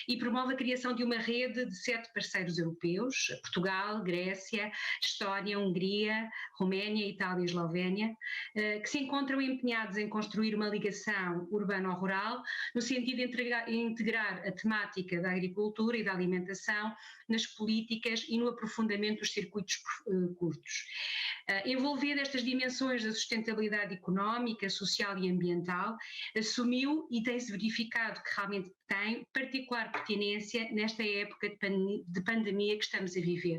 e promove a criação de uma rede de 7 parceiros europeus, Portugal, Grécia, Estónia, Hungria, Roménia, Itália e Eslovénia, que se encontram empenhados em construir uma ligação urbano-rural no sentido de integrar a temática da agricultura e da alimentação nas políticas e no aprofundamento dos circuitos curtos. Envolver estas dimensões da sustentabilidade económica, social e ambiental, assumiu e tem-se verificado que realmente tem particular pertinência nesta época de pandemia que estamos a viver.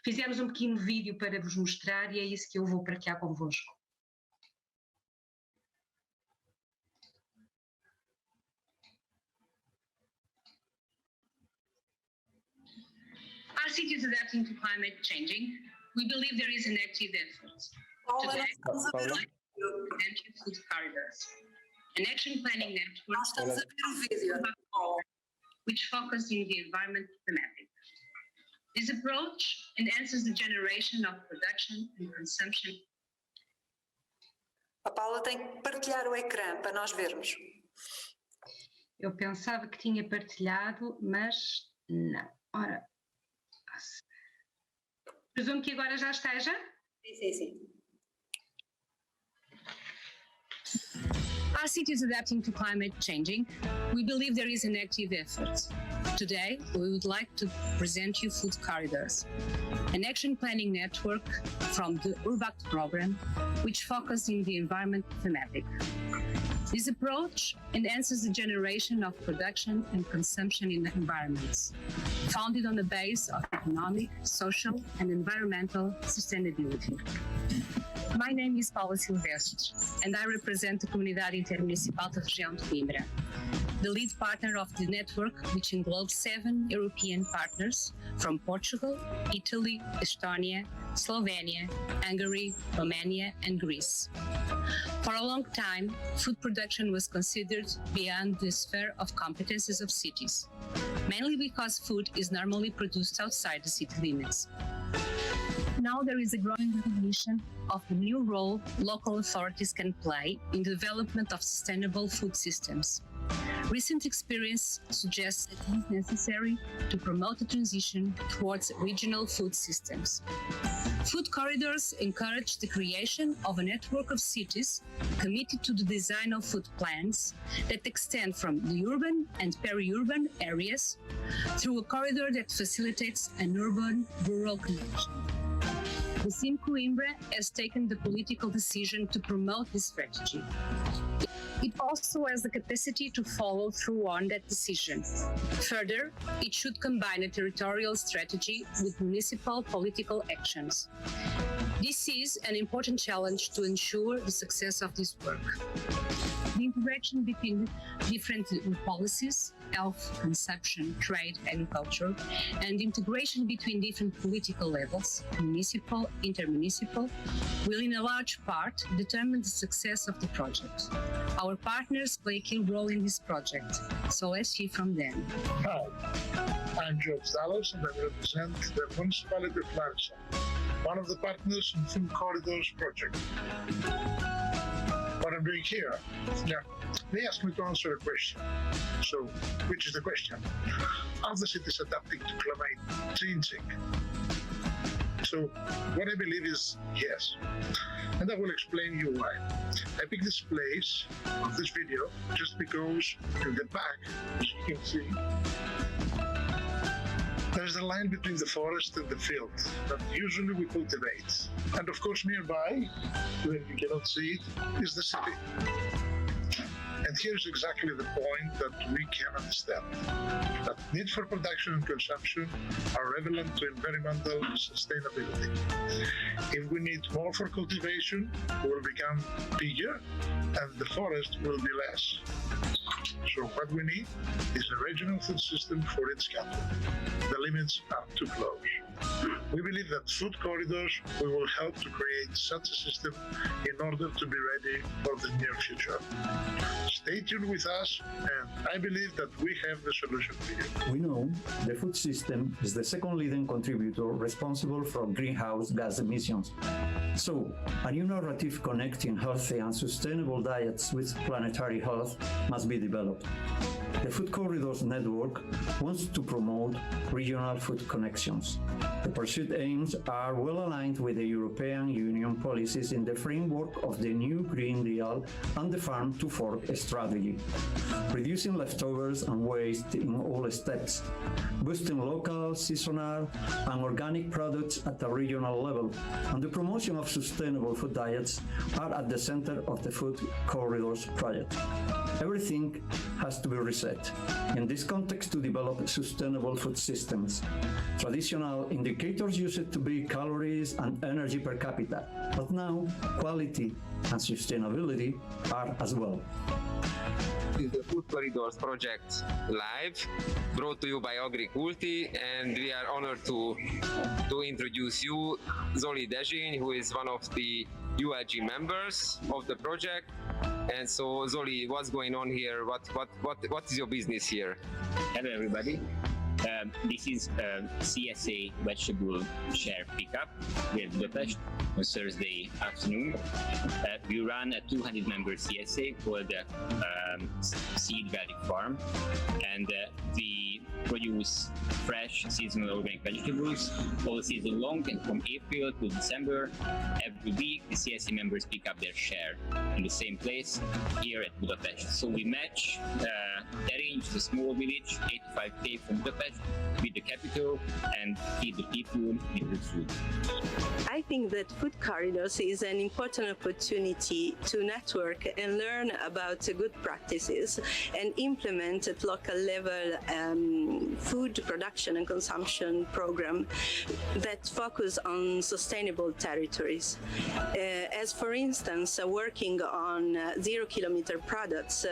Fizemos um pequeno vídeo para vos mostrar e é isso que eu vou partilhar convosco. Are cities adapting to climate changing? We believe there is an active effort. Paula, Today, nós estamos a ver o vídeo. Food corridors, an action planning network Nós estamos a ver o vídeo. which focus in the environment thematic. This approach enhances the generation of production and consumption. A Paula tem que partilhar o ecrã para nós vermos. Eu pensava que tinha partilhado, mas não. Ora, presumo que agora já esteja? Sim. Are cities adapting to climate changing? We believe there is an active effort. Today, we would like to present you Food Corridors, an action planning network from the Urbact program, which focuses in the environment thematic. This approach enhances the generation of production and consumption in the environments, founded on the base of economic, social, and environmental sustainability. My name is Paula Silvestre, and I represent the Comunidade Intermunicipal da Região de Coimbra, the lead partner of the network, which englobes 7 European partners from Portugal, Italy, Estonia, Slovenia, Hungary, Romania, and Greece. For a long time, food production was considered beyond the sphere of competences of cities, mainly because food is normally produced outside the city limits. Now there is a growing recognition of the new role local authorities can play in the development of sustainable food systems. Recent experience suggests that it is necessary to promote a transition towards regional food systems. Food corridors encourage the creation of a network of cities committed to the design of food plans that extend from the urban and peri-urban areas through a corridor that facilitates an urban-rural connection. The CIM Coimbra has taken the political decision to promote this strategy. It also has the capacity to follow through on that decision. Further, it should combine a territorial strategy with municipal political actions. This is an important challenge to ensure the success of this work. The interaction between different policies, health, consumption, trade, agriculture, and integration between different political levels, municipal, intermunicipal, will in a large part determine the success of the project. Our partners play a key role in this project, so let's hear from them. Hi, I'm George Dallas and I represent the municipality of Larissa, one of the partners in Food Corridors project. What I'm doing here, they asked me to answer a question. So, which is the question? Are the cities adapting to climate changing? So, what I believe is yes. And I will explain you why. I picked this place of this video just because in the back, as you can see, there's a line between the forest and the field that usually we cultivate. And of course nearby, when you cannot see it, is the city. And And here's exactly the point that we can understand. That need for production and consumption are relevant to environmental sustainability. If we need more for cultivation, we will become bigger and the forest will be less. So what we need is a regional food system for its cattle. The limits are too close. We believe that food corridors will help to create such a system in order to be ready for the near future. Stay tuned with us, and I believe that we have the solution for you. We know the food system is the second leading contributor responsible for greenhouse gas emissions. So, a new narrative connecting healthy and sustainable diets with planetary health must be developed. The Food Corridors Network wants to promote regional food connections. The pursued aims are well aligned with the European Union policies in the framework of the new Green Deal and the Farm to Fork strategy, reducing leftovers and waste in all steps, boosting local, seasonal, and organic products at a regional level, and the promotion of sustainable food diets are at the center of the Food Corridors project. Everything has to be reset in this context to develop sustainable food systems. Traditional indicators used to be calories and energy per capita, but now quality and sustainability are as well. Is the Food Corridors project live, brought to you by Agriculti, and we are honored to introduce you Zoli Dezsin, who is one of the ULG members of the project. And so, Zoli, what's going on here? What is your business here? Hello, everybody. This is CSA vegetable share pickup with Budapest on Thursday afternoon. We run a 200-member CSA called Seed Valley Farm, and we produce fresh seasonal organic vegetables all season long, and from April to December, every week the CSA members pick up their share in the same place here at Budapest. So we match Terény, which is a small village, 85k from Budapest, with the capital and feed the people with good food. I think that Food Corridors is an important opportunity to network and learn about good practices and implement at local level food production and consumption program that focus on sustainable territories. As for instance, working on zero-kilometer products,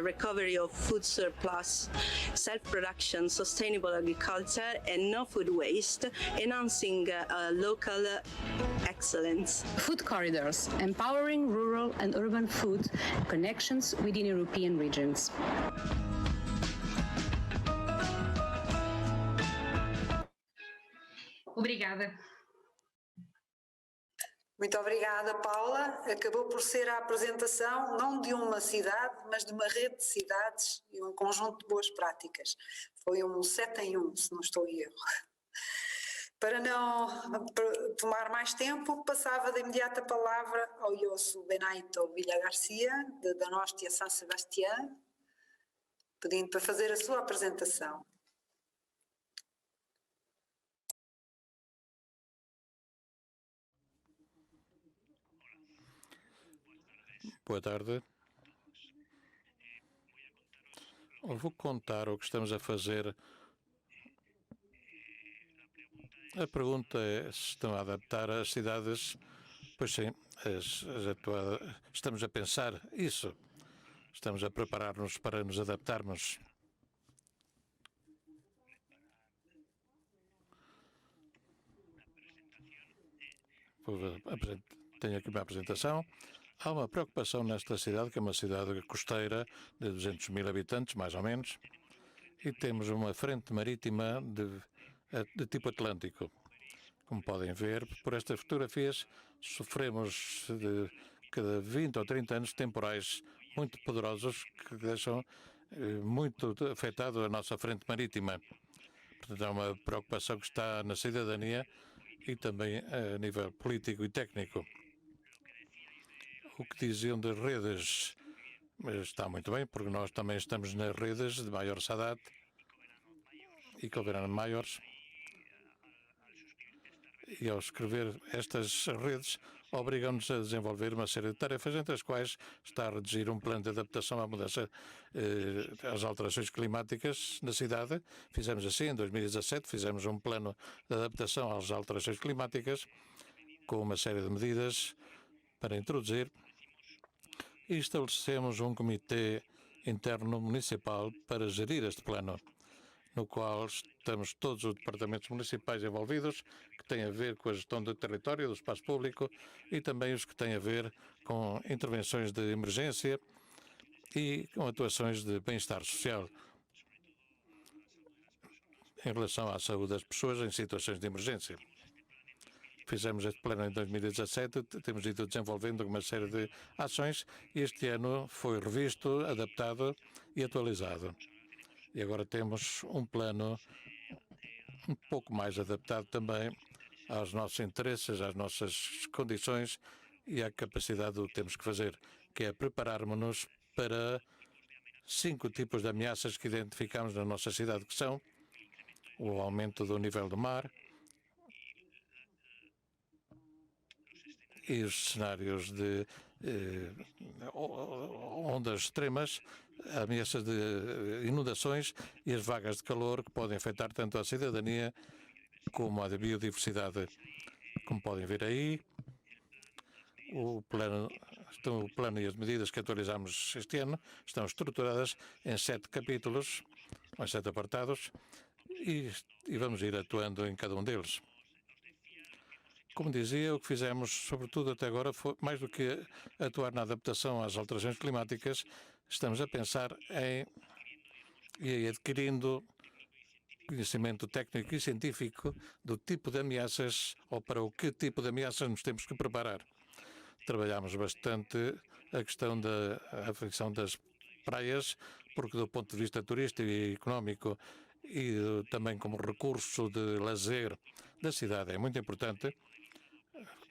recovery of food surplus, self-production, sustainable agriculture, and no food waste, enhancing local excellence. Food corridors, empowering rural and urban food connections within European regions. Obrigada. Muito obrigada, Paula. Acabou por ser a apresentação não de uma cidade, mas de uma rede de cidades e um conjunto de boas práticas. Foi um 7 em 1, se não estou em erro. Para não tomar mais tempo, passava de imediato a palavra ao Iosso Benaito Villa Garcia, de Donostia San Sebastián, pedindo para fazer a sua apresentação. Boa tarde. Eu vou contar o que estamos a fazer. A pergunta é se estão a adaptar as cidades. Pois sim, estamos a pensar isso. Estamos a preparar-nos para nos adaptarmos. Tenho aqui uma apresentação. Há uma preocupação nesta cidade, que é uma cidade costeira de 200 mil habitantes, mais ou menos, e temos uma frente marítima de tipo atlântico. Como podem ver, por estas fotografias, sofremos de cada 20 ou 30 anos temporais muito poderosos que deixam muito afetado a nossa frente marítima. Portanto, é uma preocupação que está na cidadania e também a nível político e técnico. O que diziam das redes está muito bem, porque nós também estamos nas redes de Maior Sadat e Calverano Maiores. E ao escrever estas redes, obrigam-nos a desenvolver uma série de tarefas, entre as quais está a redigir um plano de adaptação à mudança, às alterações climáticas na cidade. Fizemos assim, em 2017, fizemos um plano de adaptação às alterações climáticas, com uma série de medidas para introduzir, e estabelecemos um comitê interno municipal para gerir este plano, no qual estamos todos os departamentos municipais envolvidos, que têm a ver com a gestão do território, do espaço público, e também os que têm a ver com intervenções de emergência e com atuações de bem-estar social em relação à saúde das pessoas em situações de emergência. Fizemos este plano em 2017, temos ido desenvolvendo uma série de ações e este ano foi revisto, adaptado e atualizado. E agora temos um plano um pouco mais adaptado também aos nossos interesses, às nossas condições e à capacidade do que temos que fazer, que é prepararmos-nos para 5 tipos de ameaças que identificamos na nossa cidade, que são o aumento do nível do mar e os cenários de ondas extremas, ameaças de inundações e as vagas de calor que podem afetar tanto a cidadania como a biodiversidade. Como podem ver aí, o plano e as medidas que atualizamos este ano estão estruturadas em 7 capítulos, ou 7 apartados, e vamos ir atuando em cada um deles. Como dizia, o que fizemos, sobretudo até agora, foi mais do que atuar na adaptação às alterações climáticas, estamos a pensar em ir adquirindo conhecimento técnico e científico do tipo de ameaças ou para o que tipo de ameaças nos temos que preparar. Trabalhamos bastante a questão da afecção das praias, porque do ponto de vista turístico e económico e também como recurso de lazer da cidade é muito importante.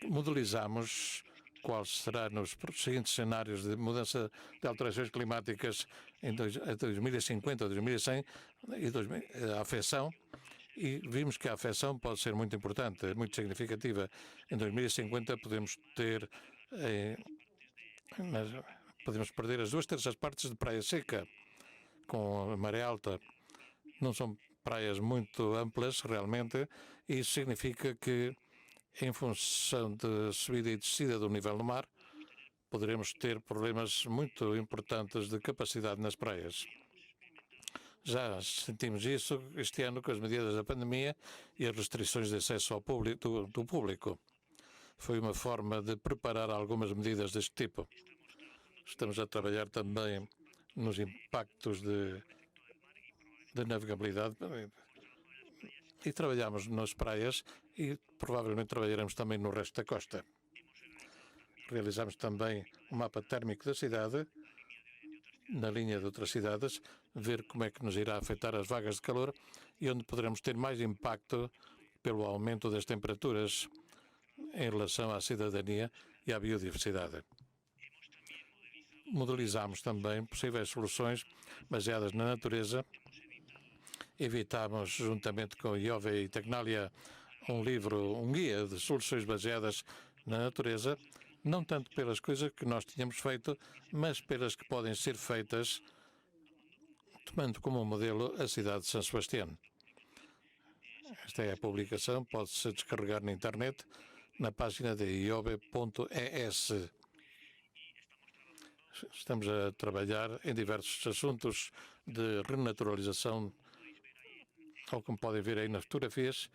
Modelizamos qual será nos seguintes cenários de mudança de alterações climáticas em 2050, 2100 e a afecção, e vimos que a afecção pode ser muito importante, muito significativa. Em 2050 podemos ter podemos perder as 2/3 partes de praia seca com a maré alta. Não são praias muito amplas realmente, e isso significa que em função de subida e descida do nível do mar, poderemos ter problemas muito importantes de capacidade nas praias. Já sentimos isso este ano com as medidas da pandemia e as restrições de acesso ao público, do público. Foi uma forma de preparar algumas medidas deste tipo. Estamos a trabalhar também nos impactos de navegabilidade e trabalhamos nas praias e provavelmente trabalharemos também no resto da costa. Realizamos também um mapa térmico da cidade, na linha de outras cidades, ver como é que nos irá afetar as vagas de calor e onde poderemos ter mais impacto pelo aumento das temperaturas em relação à cidadania e à biodiversidade. Modelizamos também possíveis soluções baseadas na natureza. Evitamos, juntamente com Iove e Tecnalia, um guia de soluções baseadas na natureza, não tanto pelas coisas que nós tínhamos feito, mas pelas que podem ser feitas, tomando como modelo a cidade de São Sebastião. Esta é a publicação, pode-se descarregar na internet, na página de iove.es. Estamos a trabalhar em diversos assuntos de renaturalização, ou como podem ver aí nas fotografias,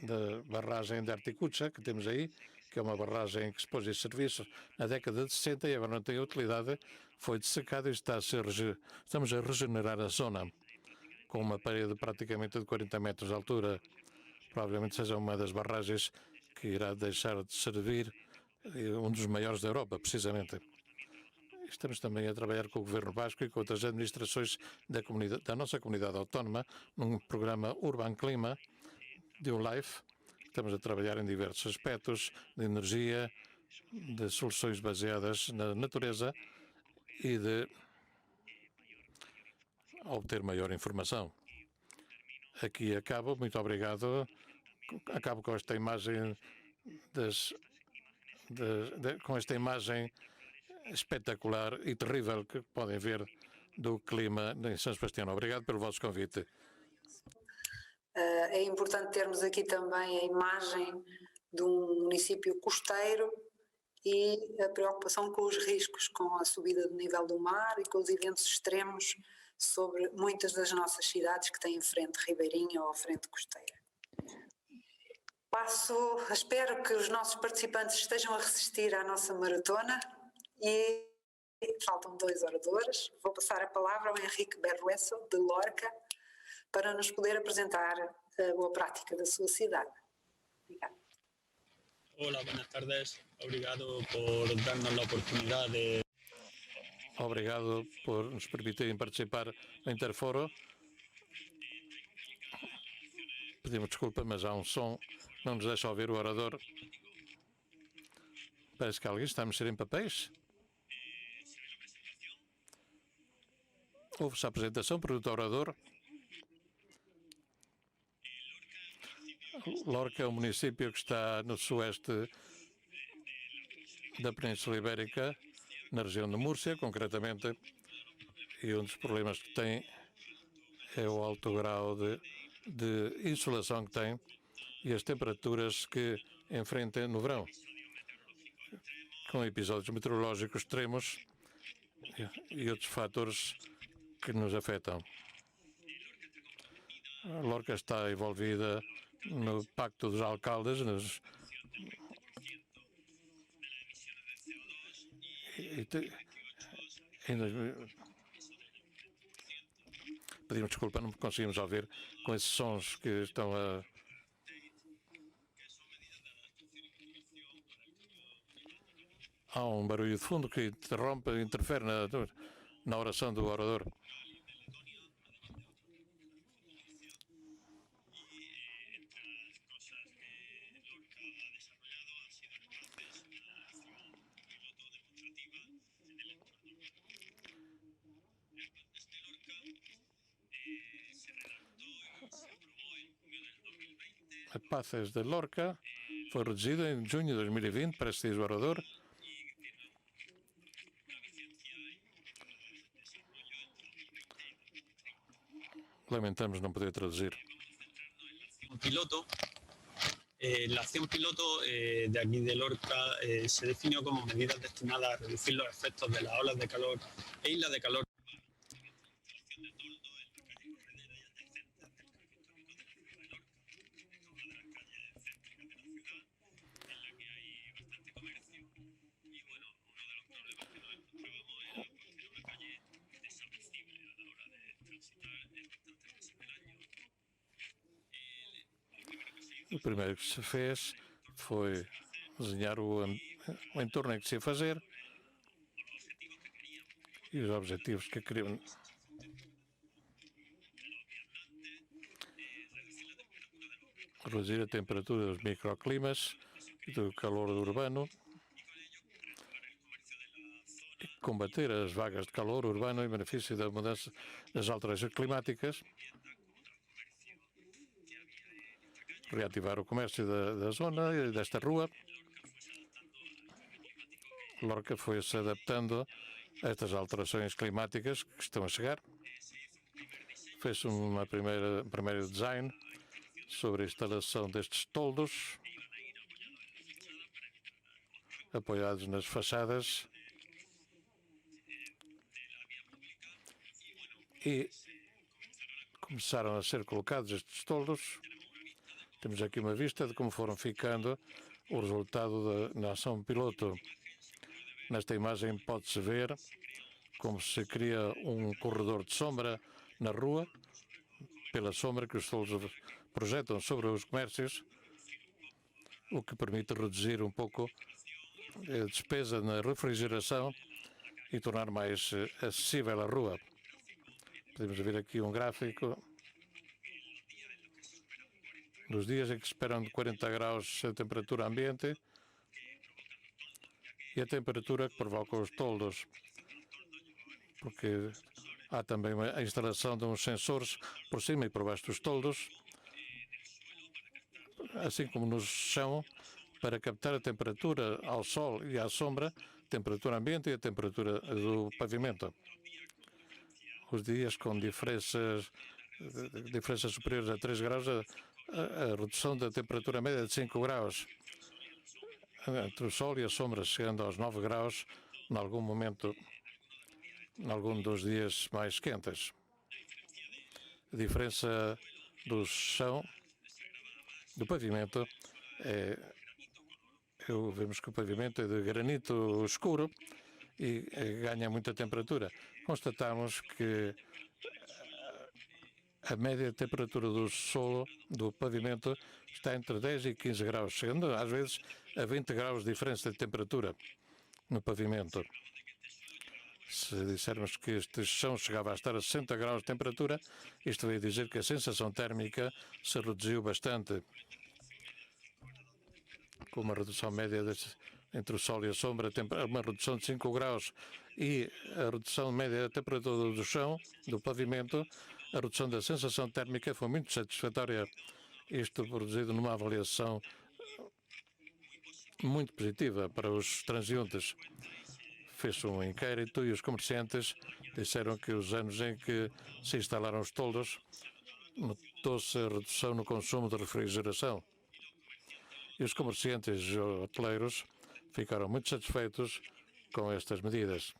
da barragem de Articucha, que temos aí, que é uma barragem que se pôs em serviço na década de 60 e agora não tem utilidade, foi dessecada e estamos a regenerar a zona com uma parede praticamente de 40 metros de altura. Provavelmente seja uma das barragens que irá deixar de servir, um dos maiores da Europa, precisamente. Estamos também a trabalhar com o Governo Basco e com outras administrações da nossa comunidade autónoma num programa Urban Clima de ULIFE. Estamos a trabalhar em diversos aspectos de energia, de soluções baseadas na natureza e de obter maior informação. Aqui acabo. Muito obrigado acabo com esta imagem com esta imagem espetacular e terrível que podem ver do clima em São Sebastião. Obrigado pelo vosso convite. É importante termos aqui também a imagem de um município costeiro e a preocupação com os riscos, com a subida do nível do mar e com os eventos extremos sobre muitas das nossas cidades que têm frente ribeirinha ou frente costeira. Espero que os nossos participantes estejam a resistir à nossa maratona e faltam 2 oradores. Vou passar a palavra ao Henrique Berrueso, de Lorca, para nos poder apresentar a boa prática da sua cidade. Obrigada. Hola, buenas tardes. Obrigado por darnos la oportunidad de... Obrigado por nos permitirem participar no Interforo. Pedimos desculpa, mas há um som que não nos deixa ouvir o orador. Parece que alguém está a mexer em papéis. Houve-se a apresentação, pergunta ao orador. Lorca é um município que está no sueste da Península Ibérica, na região de Múrcia, concretamente, e um dos problemas que tem é o alto grau de insolação que tem e as temperaturas que enfrenta no verão, com episódios meteorológicos extremos e outros fatores que nos afetam. A Lorca está envolvida no Pacto dos Alcaldes, pedimos desculpa, não conseguimos ouvir com esses sons que estão a... Há um barulho de fundo que interfere na oração do orador. A Paces de Lorca foi reduzida em junho de 2020, parece que diz o orador. Lamentamos não poder traduzir. La acción piloto de aquí de Lorca se definió como medidas destinadas a reducir los efectos de las olas de calor e islas de calor. O primeiro que se fez foi desenhar o entorno em que se ia fazer e os objetivos que queriam. Reduzir a temperatura dos microclimas e do calor urbano, e combater as vagas de calor urbano em benefício da mudança das alterações climáticas, reativar o comércio da zona e desta rua. Lorca foi-se adaptando a estas alterações climáticas que estão a chegar. Fez um primeiro design sobre a instalação destes toldos, apoiados nas fachadas, e começaram a ser colocados estes toldos. Temos aqui uma vista de como foram ficando o resultado da ação piloto. Nesta imagem pode-se ver como se cria um corredor de sombra na rua, pela sombra que os toldos projetam sobre os comércios, o que permite reduzir um pouco a despesa na refrigeração e tornar mais acessível a rua. Podemos ver aqui um gráfico dos dias em que esperam de 40 graus a temperatura ambiente e a temperatura que provoca os toldos, porque há também a instalação de uns sensores por cima e por baixo dos toldos, assim como no chão, para captar a temperatura ao sol e à sombra, temperatura ambiente e a temperatura do pavimento. Os dias com diferenças superiores a 3 graus, a redução da temperatura média de 5 graus. Entre o sol e a sombra, chegando aos 9 graus, em algum momento, em algum dos dias mais quentes. A diferença do chão, do pavimento, vemos que o pavimento é de granito escuro e ganha muita temperatura. Constatamos que a média temperatura do solo, do pavimento, está entre 10 e 15 graus, chegando às vezes a 20 graus de diferença de temperatura no pavimento. Se dissermos que este chão chegava a estar a 60 graus de temperatura, isto vai dizer que a sensação térmica se reduziu bastante, com uma redução média entre o sol e a sombra, uma redução de 5 graus, e a redução média da temperatura do chão, do pavimento, a redução da sensação térmica foi muito satisfatória. Isto produzido numa avaliação muito positiva para os transeuntes. Fez-se um inquérito e os comerciantes disseram que os anos em que se instalaram os toldos notou-se a redução no consumo de refrigeração. E os comerciantes hoteleiros ficaram muito satisfeitos com estas medidas.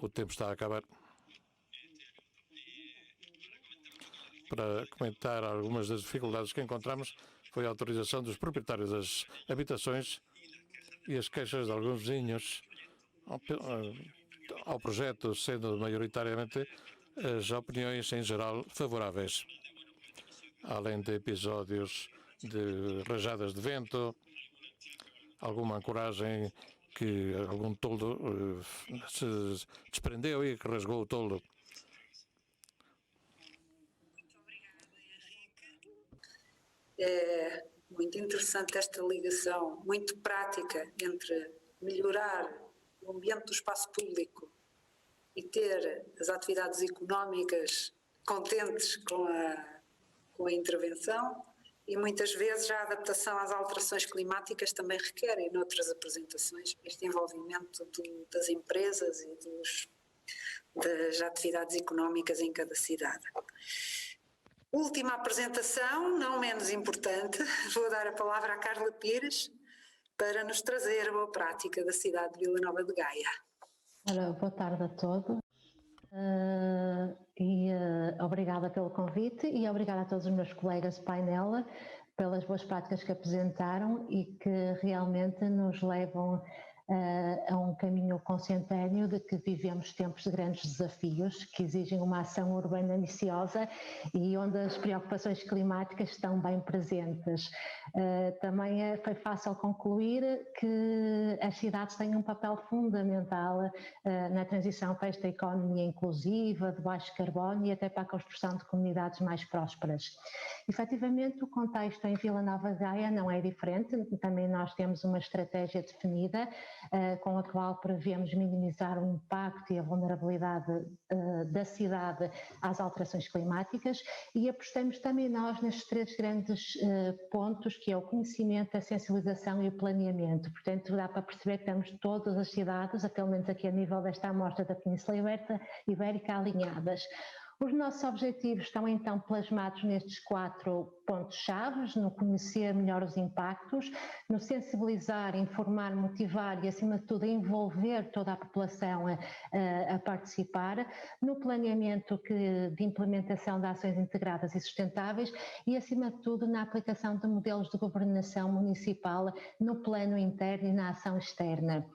O tempo está a acabar. Para comentar algumas das dificuldades que encontramos, foi a autorização dos proprietários das habitações e as queixas de alguns vizinhos ao projeto, sendo maioritariamente as opiniões em geral favoráveis. Além de episódios de rajadas de vento, alguma ancoragem que algum toldo se desprendeu e que rasgou o toldo. É muito interessante esta ligação, muito prática, entre melhorar o ambiente do espaço público e ter as atividades económicas contentes com a intervenção, e muitas vezes a adaptação às alterações climáticas também requer, e noutras apresentações, este envolvimento das empresas e das atividades económicas em cada cidade. Última apresentação, não menos importante, vou dar a palavra à Carla Pires para nos trazer a boa prática da cidade de Vila Nova de Gaia. Ora, boa tarde a todos obrigada pelo convite e obrigada a todos os meus colegas de painel pelas boas práticas que apresentaram e que realmente nos levam a um caminho consentâneo de que vivemos tempos de grandes desafios que exigem uma ação urbana ambiciosa e onde as preocupações climáticas estão bem presentes. Também foi fácil concluir que as cidades têm um papel fundamental na transição para esta economia inclusiva, de baixo carbono e até para a construção de comunidades mais prósperas. Efetivamente, o contexto em Vila Nova de Gaia não é diferente, também nós temos uma estratégia definida com a qual prevemos minimizar o impacto e a vulnerabilidade da cidade às alterações climáticas e apostamos também nós nestes 3 grandes pontos, que é o conhecimento, a sensibilização e o planeamento. Portanto, dá para perceber que temos todas as cidades, pelo menos aqui a nível desta amostra da Península Ibérica, alinhadas. Os nossos objetivos estão então plasmados nestes 4 pontos-chave, no conhecer melhor os impactos, no sensibilizar, informar, motivar e, acima de tudo, envolver toda a população a participar, no planeamento de implementação de ações integradas e sustentáveis e, acima de tudo, na aplicação de modelos de governação municipal no plano interno e na ação externa.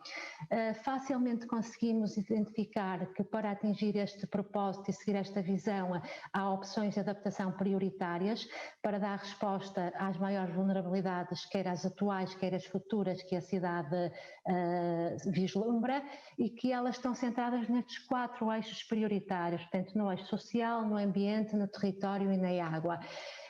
Facilmente conseguimos identificar que para atingir este propósito e seguir esta visão há opções de adaptação prioritárias para dar resposta às maiores vulnerabilidades, quer as atuais, quer as futuras, que a cidade vislumbra e que elas estão centradas nestes 4 eixos prioritários, portanto no eixo social, no ambiente, no território e na água.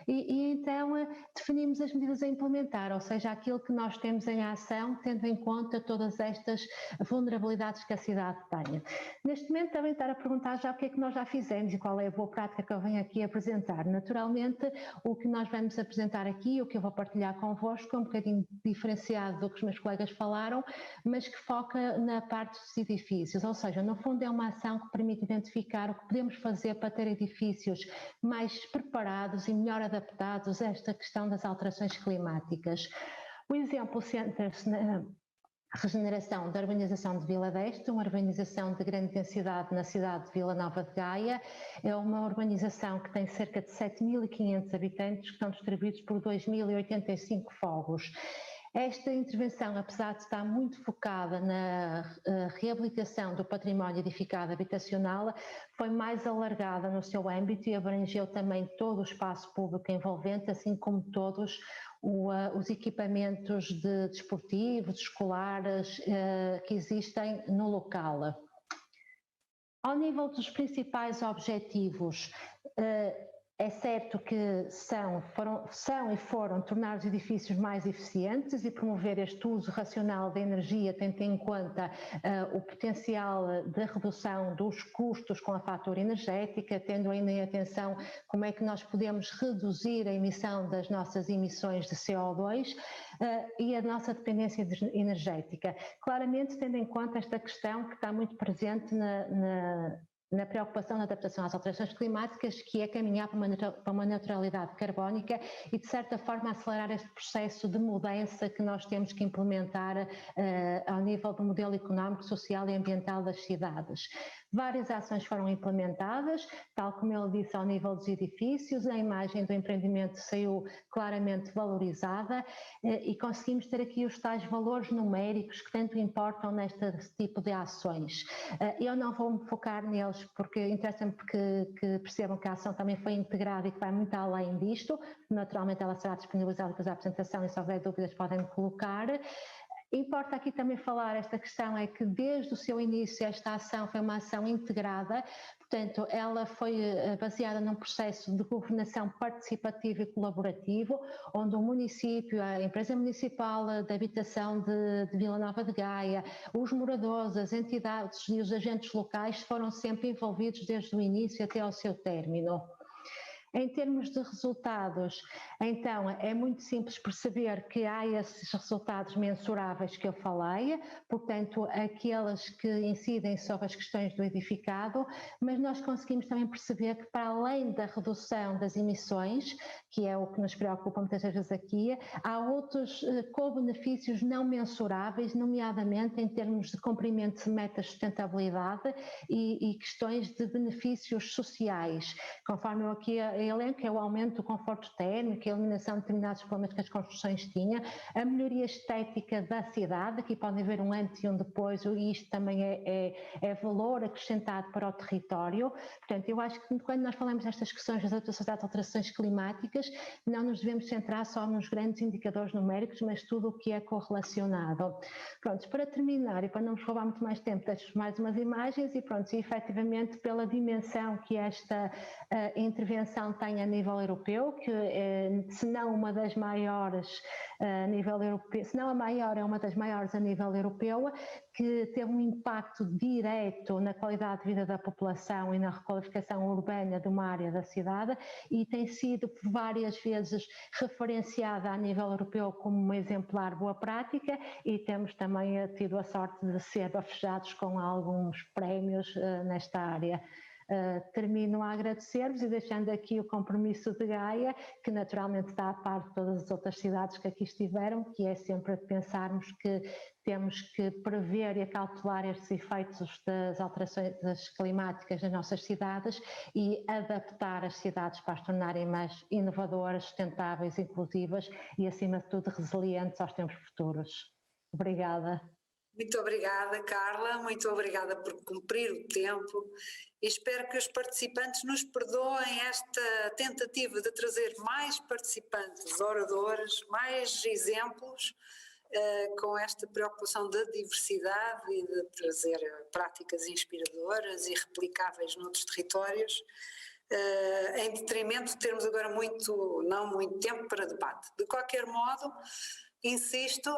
E então definimos as medidas a implementar, ou seja, aquilo que nós temos em ação, tendo em conta todas estas vulnerabilidades que a cidade tem. Neste momento devem estar a perguntar já o que é que nós já fizemos e qual é a boa prática que eu venho aqui apresentar. Naturalmente, o que nós vamos apresentar aqui, o que eu vou partilhar convosco, é um bocadinho diferenciado do que os meus colegas falaram, mas que foca na parte dos edifícios, ou seja, no fundo é uma ação que permite identificar o que podemos fazer para ter edifícios mais preparados e melhor adaptados a esta questão das alterações climáticas. O exemplo centra-se na regeneração da urbanização de Vila d'Este, uma urbanização de grande densidade na cidade de Vila Nova de Gaia. É uma urbanização que tem cerca de 7.500 habitantes, que estão distribuídos por 2.085 fogos. Esta intervenção, apesar de estar muito focada na reabilitação do património edificado habitacional, foi mais alargada no seu âmbito e abrangeu também todo o espaço público envolvente, assim como todos os equipamentos desportivos, escolares que existem no local. Ao nível dos principais objetivos, é certo que são e foram tornar os edifícios mais eficientes e promover este uso racional da energia, tendo em conta o potencial de redução dos custos com a fatura energética, tendo ainda em atenção como é que nós podemos reduzir a emissão das nossas emissões de CO2 e a nossa dependência energética. Claramente tendo em conta esta questão que está muito presente na preocupação na adaptação às alterações climáticas, que é caminhar para uma neutralidade carbónica e, de certa forma, acelerar este processo de mudança que nós temos que implementar ao nível do modelo económico, social e ambiental das cidades. Várias ações foram implementadas, tal como ele disse, ao nível dos edifícios, a imagem do empreendimento saiu claramente valorizada e conseguimos ter aqui os tais valores numéricos que tanto importam neste tipo de ações. Eu não vou me focar neles porque interessa-me que percebam que a ação também foi integrada e que vai muito além disto. Naturalmente ela será disponibilizada depois da apresentação e se houver dúvidas podem me colocar. Importa aqui também falar, esta questão é que desde o seu início esta ação foi uma ação integrada, portanto ela foi baseada num processo de governação participativo e colaborativo, onde o município, a empresa municipal de habitação de Vila Nova de Gaia, os moradores, as entidades e os agentes locais foram sempre envolvidos desde o início até ao seu término. Em termos de resultados, então é muito simples perceber que há esses resultados mensuráveis que eu falei, portanto aqueles que incidem sobre as questões do edificado, mas nós conseguimos também perceber que para além da redução das emissões, que é o que nos preocupa muitas vezes aqui, há outros co-benefícios não mensuráveis, nomeadamente em termos de cumprimento de metas de sustentabilidade e questões de benefícios sociais, conforme eu aqui elenco, é o aumento do conforto térmico, a eliminação de determinados problemas que as construções tinham, a melhoria estética da cidade, aqui podem ver um antes e um depois, e isto também é valor acrescentado para o território. Portanto, eu acho que quando nós falamos destas questões das alterações climáticas, não nos devemos centrar só nos grandes indicadores numéricos, mas tudo o que é correlacionado. Pronto, para terminar e para não vos roubar muito mais tempo, deixo mais umas imagens e pronto, e efetivamente pela dimensão que esta intervenção tem a nível europeu, que se não uma das maiores a nível europeu, se não a maior, é uma das maiores a nível europeu, que teve um impacto direto na qualidade de vida da população e na requalificação urbana de uma área da cidade e tem sido por várias vezes referenciada a nível europeu como uma exemplar boa prática e temos também tido a sorte de ser bafejados com alguns prémios nesta área. Termino a agradecer-vos e deixando aqui o compromisso de Gaia, que naturalmente está a par de todas as outras cidades que aqui estiveram, que é sempre pensarmos que temos que prever e acautelar estes efeitos das alterações climáticas nas nossas cidades e adaptar as cidades para as tornarem mais inovadoras, sustentáveis, inclusivas e, acima de tudo, resilientes aos tempos futuros. Obrigada. Muito obrigada, Carla, muito obrigada por cumprir o tempo e espero que os participantes nos perdoem esta tentativa de trazer mais participantes, oradores, mais exemplos com esta preocupação da diversidade e de trazer práticas inspiradoras e replicáveis noutros territórios, em detrimento de termos agora não muito tempo para debate. De qualquer modo, insisto,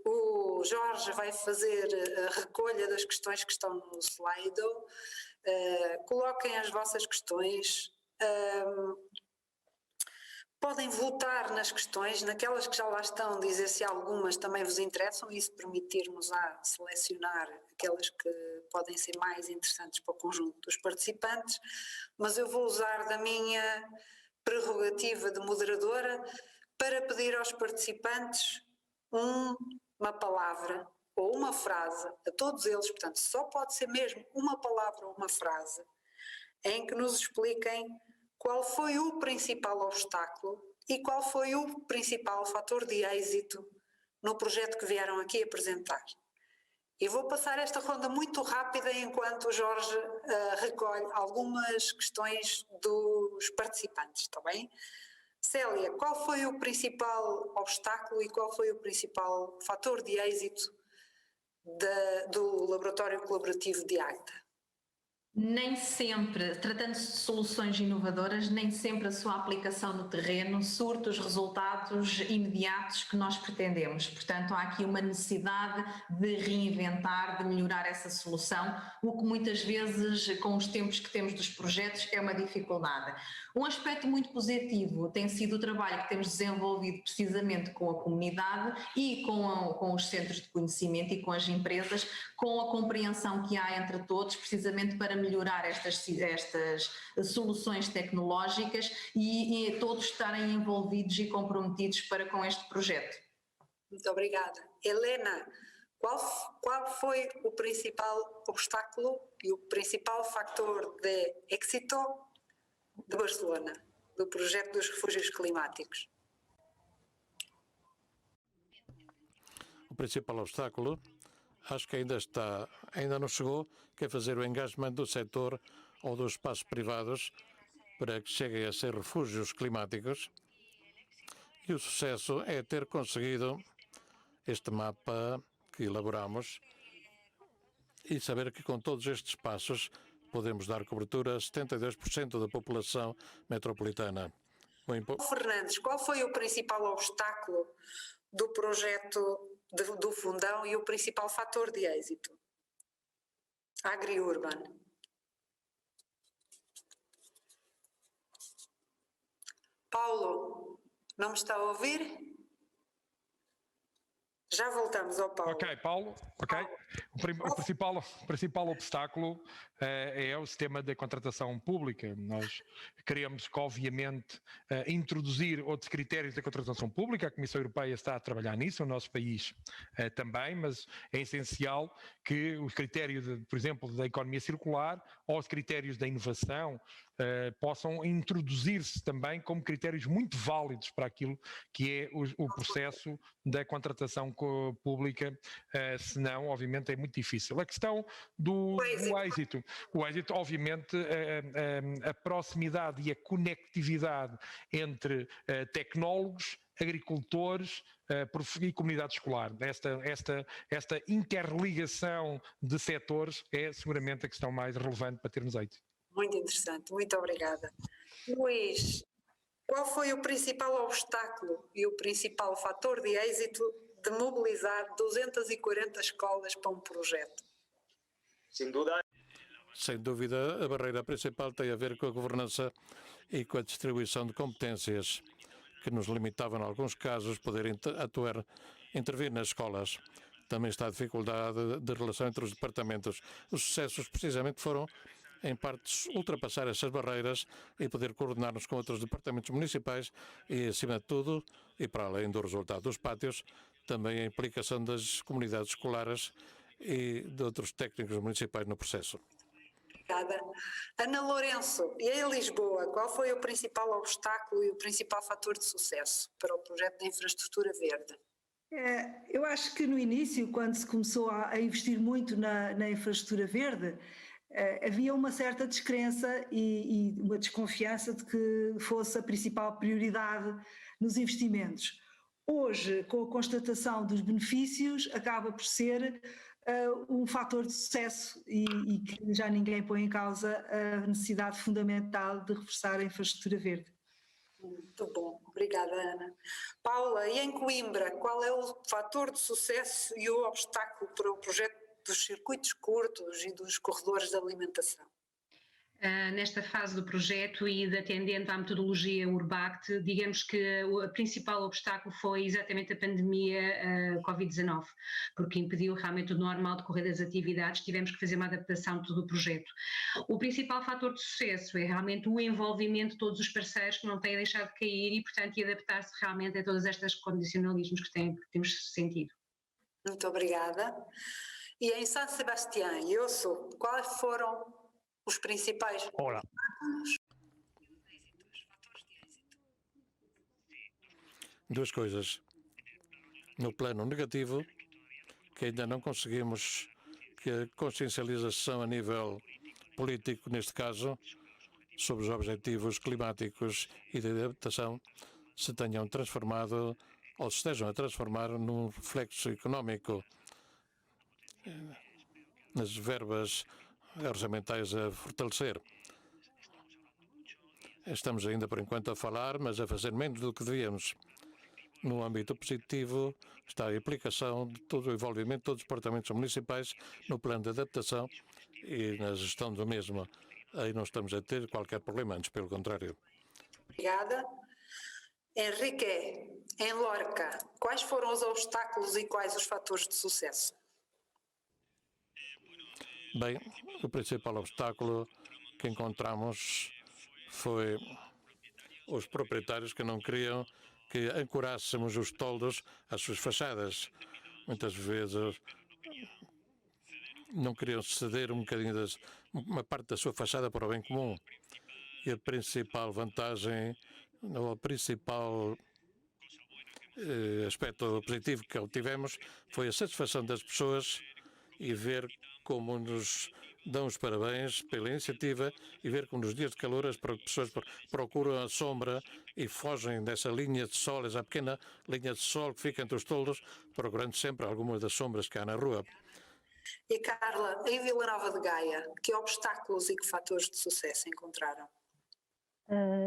o Jorge vai fazer a recolha das questões que estão no Slido. Coloquem as vossas questões. Podem votar nas questões, naquelas que já lá estão, dizer se algumas também vos interessam e se permitirmos selecionar aquelas que podem ser mais interessantes para o conjunto dos participantes, mas eu vou usar da minha prerrogativa de moderadora para pedir aos participantes uma palavra ou uma frase, a todos eles, portanto só pode ser mesmo uma palavra ou uma frase, em que nos expliquem qual foi o principal obstáculo e qual foi o principal fator de êxito no projeto que vieram aqui apresentar. E vou passar esta ronda muito rápida enquanto o Jorge recolhe algumas questões dos participantes, está bem? Célia, qual foi o principal obstáculo e qual foi o principal fator de êxito do Laboratório Colaborativo de Águeda? Nem sempre, tratando-se de soluções inovadoras, nem sempre a sua aplicação no terreno surte os resultados imediatos que nós pretendemos. Portanto, há aqui uma necessidade de reinventar, de melhorar essa solução, o que muitas vezes, com os tempos que temos dos projetos, é uma dificuldade. Um aspecto muito positivo tem sido o trabalho que temos desenvolvido precisamente com a comunidade e com os centros de conhecimento e com as empresas, com a compreensão que há entre todos, precisamente para melhorar estas soluções tecnológicas e todos estarem envolvidos e comprometidos para com este projeto. Muito obrigada. Helena, qual foi o principal obstáculo e o principal fator de éxito de Barcelona, do projeto dos refúgios climáticos? O principal obstáculo, acho que ainda não chegou, que é fazer o engajamento do setor ou dos espaços privados para que cheguem a ser refúgios climáticos. E o sucesso é ter conseguido este mapa que elaboramos e saber que com todos estes espaços podemos dar cobertura a 72% da população metropolitana. Fernandes, qual foi o principal obstáculo do projeto do Fundão e o principal fator de êxito? AgriUrban. Paulo, não me está a ouvir? Já voltamos ao Paulo. Ok, Paulo. Ok. O principal obstáculo é o sistema da contratação pública. Nós queremos que, obviamente, introduzir outros critérios da contratação pública. A Comissão Europeia está a trabalhar nisso, o nosso país também, mas é essencial que os critérios, por exemplo, da economia circular ou os critérios da inovação possam introduzir-se também como critérios muito válidos para aquilo que é o processo da contratação pública, senão, obviamente, é muito difícil. A questão do êxito. O êxito, obviamente, a proximidade e a conectividade entre tecnólogos, agricultores e comunidade escolar. Esta interligação de setores é seguramente a questão mais relevante para termos êxito. Muito interessante, muito obrigada. Luís, qual foi o principal obstáculo e o principal fator de êxito de mobilizar 240 escolas para um projeto? Sem dúvida, a barreira principal tem a ver com a governança e com a distribuição de competências, que nos limitavam, em alguns casos, poder intervir nas escolas. Também está a dificuldade de relação entre os departamentos. Os sucessos, precisamente, foram, em partes, ultrapassar essas barreiras e poder coordenar-nos com outros departamentos municipais e, acima de tudo, e para além do resultado dos pátios, também a implicação das comunidades escolares e de outros técnicos municipais no processo. Obrigada. Ana Lourenço, e em Lisboa, qual foi o principal obstáculo e o principal fator de sucesso para o projeto de infraestrutura verde? Eu acho que no início, quando se começou a investir muito na infraestrutura verde, havia uma certa descrença e uma desconfiança de que fosse a principal prioridade nos investimentos. Hoje, com a constatação dos benefícios, acaba por ser um fator de sucesso e que já ninguém põe em causa a necessidade fundamental de reforçar a infraestrutura verde. Muito bom, obrigada Ana. Paula, e em Coimbra, qual é o fator de sucesso e o obstáculo para o projeto dos circuitos curtos e dos corredores de alimentação? Nesta fase do projeto e de atendendo à metodologia Urbact, digamos que o principal obstáculo foi exatamente a pandemia Covid-19, porque impediu realmente o normal decorrer das atividades, tivemos que fazer uma adaptação de todo o projeto. O principal fator de sucesso é realmente o envolvimento de todos os parceiros que não têm deixado de cair e, portanto, e adaptar-se realmente a todas estas condicionalismos que temos sentido. Muito obrigada. E em San Sebastián, quais foram os principais obstáculos? Duas coisas. No plano negativo, que ainda não conseguimos que a consciencialização a nível político, neste caso, sobre os objetivos climáticos e de adaptação, se tenham transformado ou se estejam a transformar num reflexo económico nas verbas orçamentais a fortalecer. Estamos ainda por enquanto a falar, mas a fazer menos do que devíamos. No âmbito positivo está a implicação de todo o envolvimento de todos os departamentos municipais no plano de adaptação e na gestão do mesmo. Aí não estamos a ter qualquer problema, antes pelo contrário. Obrigada. Henrique, em Lorca, quais foram os obstáculos e quais os fatores de sucesso? Bem, o principal obstáculo que encontramos foi os proprietários que não queriam que ancorássemos os toldos às suas fachadas. Muitas vezes não queriam ceder uma parte da sua fachada para o bem comum. E a principal vantagem, ou o principal aspecto positivo que obtivemos foi a satisfação das pessoas e ver como nos dão os parabéns pela iniciativa e ver como nos dias de calor as pessoas procuram a sombra e fogem dessa linha de sol, essa pequena linha de sol que fica entre os toldos, procurando sempre algumas das sombras que há na rua. E Carla, em Vila Nova de Gaia, que obstáculos e que fatores de sucesso encontraram?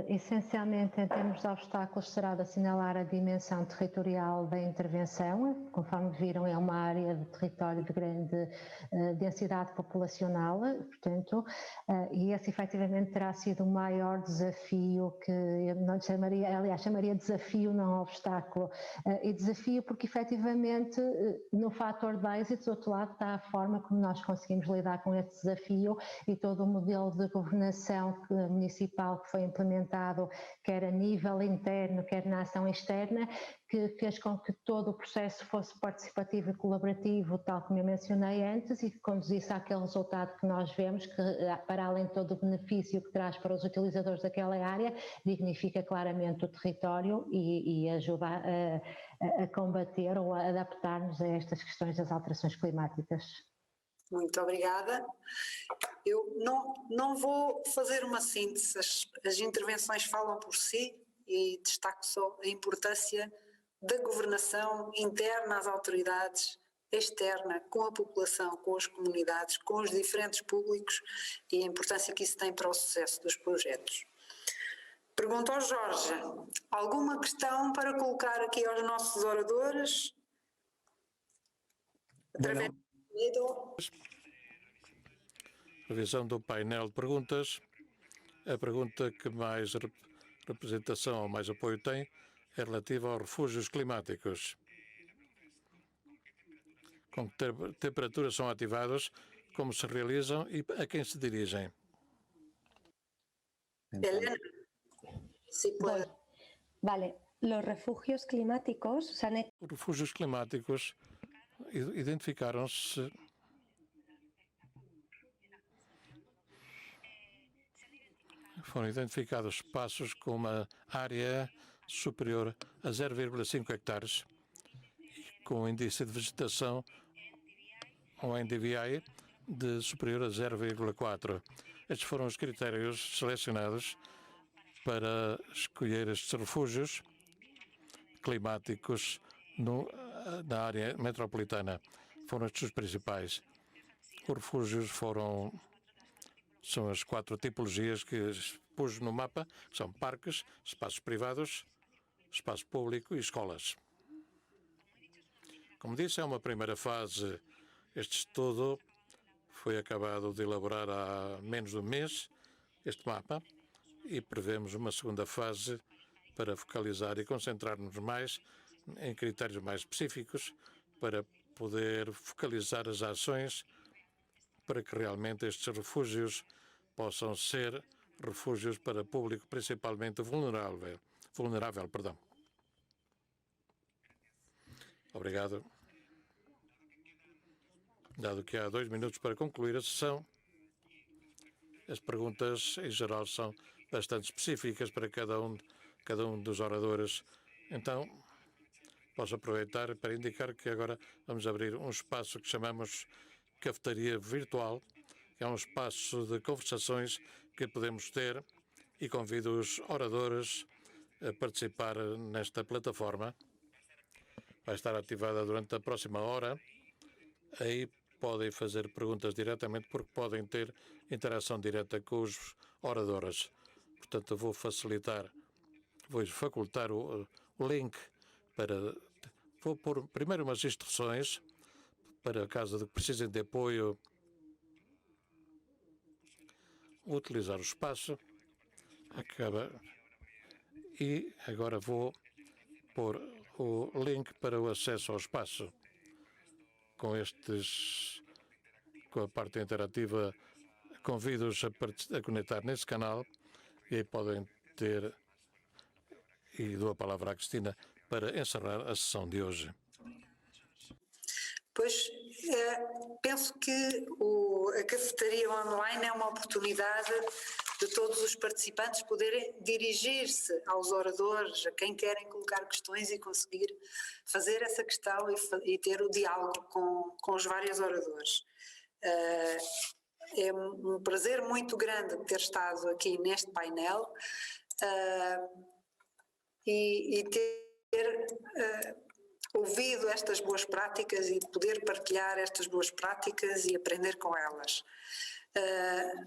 Essencialmente, em termos de obstáculos, será de assinalar a dimensão territorial da intervenção. Conforme viram, é uma área de território de grande densidade populacional, portanto, e esse efetivamente terá sido o maior desafio que eu não chamaria, aliás, chamaria desafio, não obstáculo. E desafio porque efetivamente no fator de êxito, do outro lado, está a forma como nós conseguimos lidar com esse desafio e todo o modelo de governação municipal que foi implementado, quer a nível interno, quer na ação externa, que fez com que todo o processo fosse participativo e colaborativo, tal como eu mencionei antes, e que conduzisse àquele resultado que nós vemos, que para além de todo o benefício que traz para os utilizadores daquela área, dignifica claramente o território e ajuda a combater ou a adaptar-nos a estas questões das alterações climáticas. Muito obrigada. Eu não vou fazer uma síntese, as intervenções falam por si e destaco só a importância da governação interna às autoridades, externa, com a população, com as comunidades, com os diferentes públicos e a importância que isso tem para o sucesso dos projetos. Pergunto ao Jorge, alguma questão para colocar aqui aos nossos oradores? Através Revisão do painel de perguntas. A pergunta que mais representação ou mais apoio tem é relativa aos refúgios climáticos. Com que temperaturas são ativados, como se realizam e a quem se dirigem? Helena, si puede. Vale, los refugios climáticos se han... Os refúgios climáticos identificaram-se foram identificados espaços com uma área superior a 0,5 hectares, com um índice de vegetação, ou NDVI, de superior a 0,4. Estes foram os critérios selecionados para escolher estes refúgios climáticos na área metropolitana. foram estes os principais. Os refúgios são as 4 tipologias que pus no mapa, são parques, espaços privados, espaço público e escolas. Como disse, é uma primeira fase. Este estudo foi acabado de elaborar há menos de um mês, este mapa, e prevemos uma segunda fase para focalizar e concentrar-nos mais em critérios mais específicos para poder focalizar as ações para que realmente estes refúgios possam ser refúgios para público principalmente vulnerável. Obrigado. Dado que há 2 minutos para concluir a sessão, as perguntas em geral são bastante específicas para cada um dos oradores. Então, posso aproveitar para indicar que agora vamos abrir um espaço que chamamos Cafetaria Virtual, que é um espaço de conversações que podemos ter, e convido os oradores a participar nesta plataforma. Vai estar ativada durante a próxima hora. Aí podem fazer perguntas diretamente porque podem ter interação direta com os oradores. Portanto, eu vou facultar o link vou pôr primeiro umas instruções para caso de que precisem de apoio, utilizar o espaço. E agora vou pôr o link para o acesso ao espaço. Com a parte interativa, convido-os a conectar nesse canal e aí podem ter, e dou a palavra à Cristina para encerrar a sessão de hoje. Pois, penso que a cafetaria online é uma oportunidade de todos os participantes poderem dirigir-se aos oradores, a quem querem colocar questões e conseguir fazer essa questão e ter o diálogo com os vários oradores. É um prazer muito grande ter estado aqui neste painel e ter ouvido estas boas práticas e poder partilhar estas boas práticas e aprender com elas.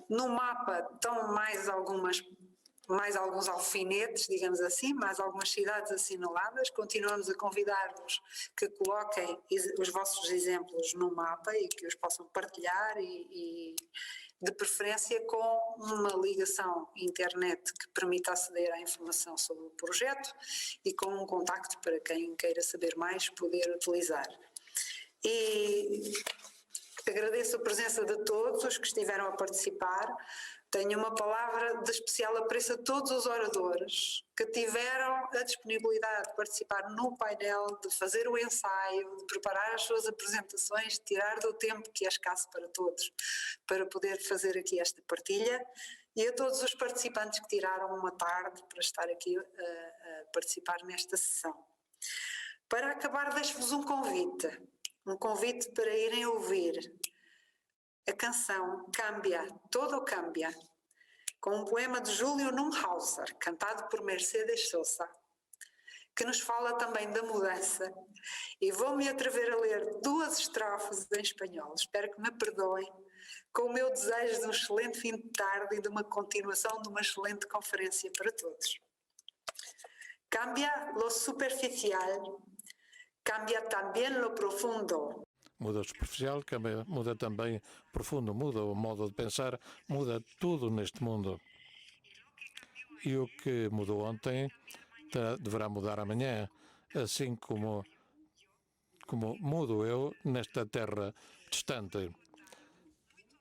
No mapa estão mais alguns alfinetes, digamos assim, mais algumas cidades assinaladas. Continuamos a convidar-vos que coloquem os vossos exemplos no mapa e que os possam partilhar e de preferência com uma ligação internet que permita aceder à informação sobre o projeto e com um contacto para quem queira saber mais poder utilizar. E agradeço a presença de todos os que estiveram a participar. Tenho uma palavra de especial apreço a todos os oradores que tiveram a disponibilidade de participar no painel, de fazer o ensaio, de preparar as suas apresentações, de tirar do tempo que é escasso para todos, para poder fazer aqui esta partilha, e a todos os participantes que tiraram uma tarde para estar aqui a participar nesta sessão. Para acabar, deixo-vos um convite para irem ouvir a canção Cambia, Todo Cambia, com um poema de Júlio Neumhauser, cantado por Mercedes Sosa, que nos fala também da mudança, e vou-me atrever a ler 2 estrofes em espanhol, espero que me perdoem, com o meu desejo de um excelente fim de tarde e de uma continuação de uma excelente conferência para todos. Cambia lo superficial, cambia también lo profundo. Muda o superficial, muda também o profundo, muda o modo de pensar, muda tudo neste mundo. E o que mudou ontem deverá mudar amanhã, assim como mudo eu nesta terra distante.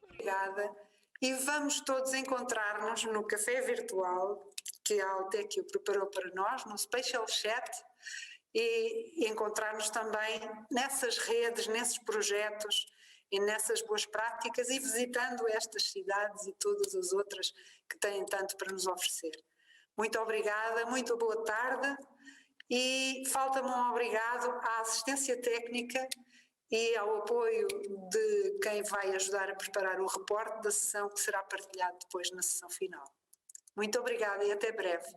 Obrigada. E vamos todos encontrar-nos no café virtual que a Altéquio preparou para nós, no Special Chat, e encontrar-nos também nessas redes, nesses projetos e nessas boas práticas e visitando estas cidades e todas as outras que têm tanto para nos oferecer. Muito obrigada, muito boa tarde e falta-me um obrigado à assistência técnica e ao apoio de quem vai ajudar a preparar o reporte da sessão que será partilhado depois na sessão final. Muito obrigada e até breve.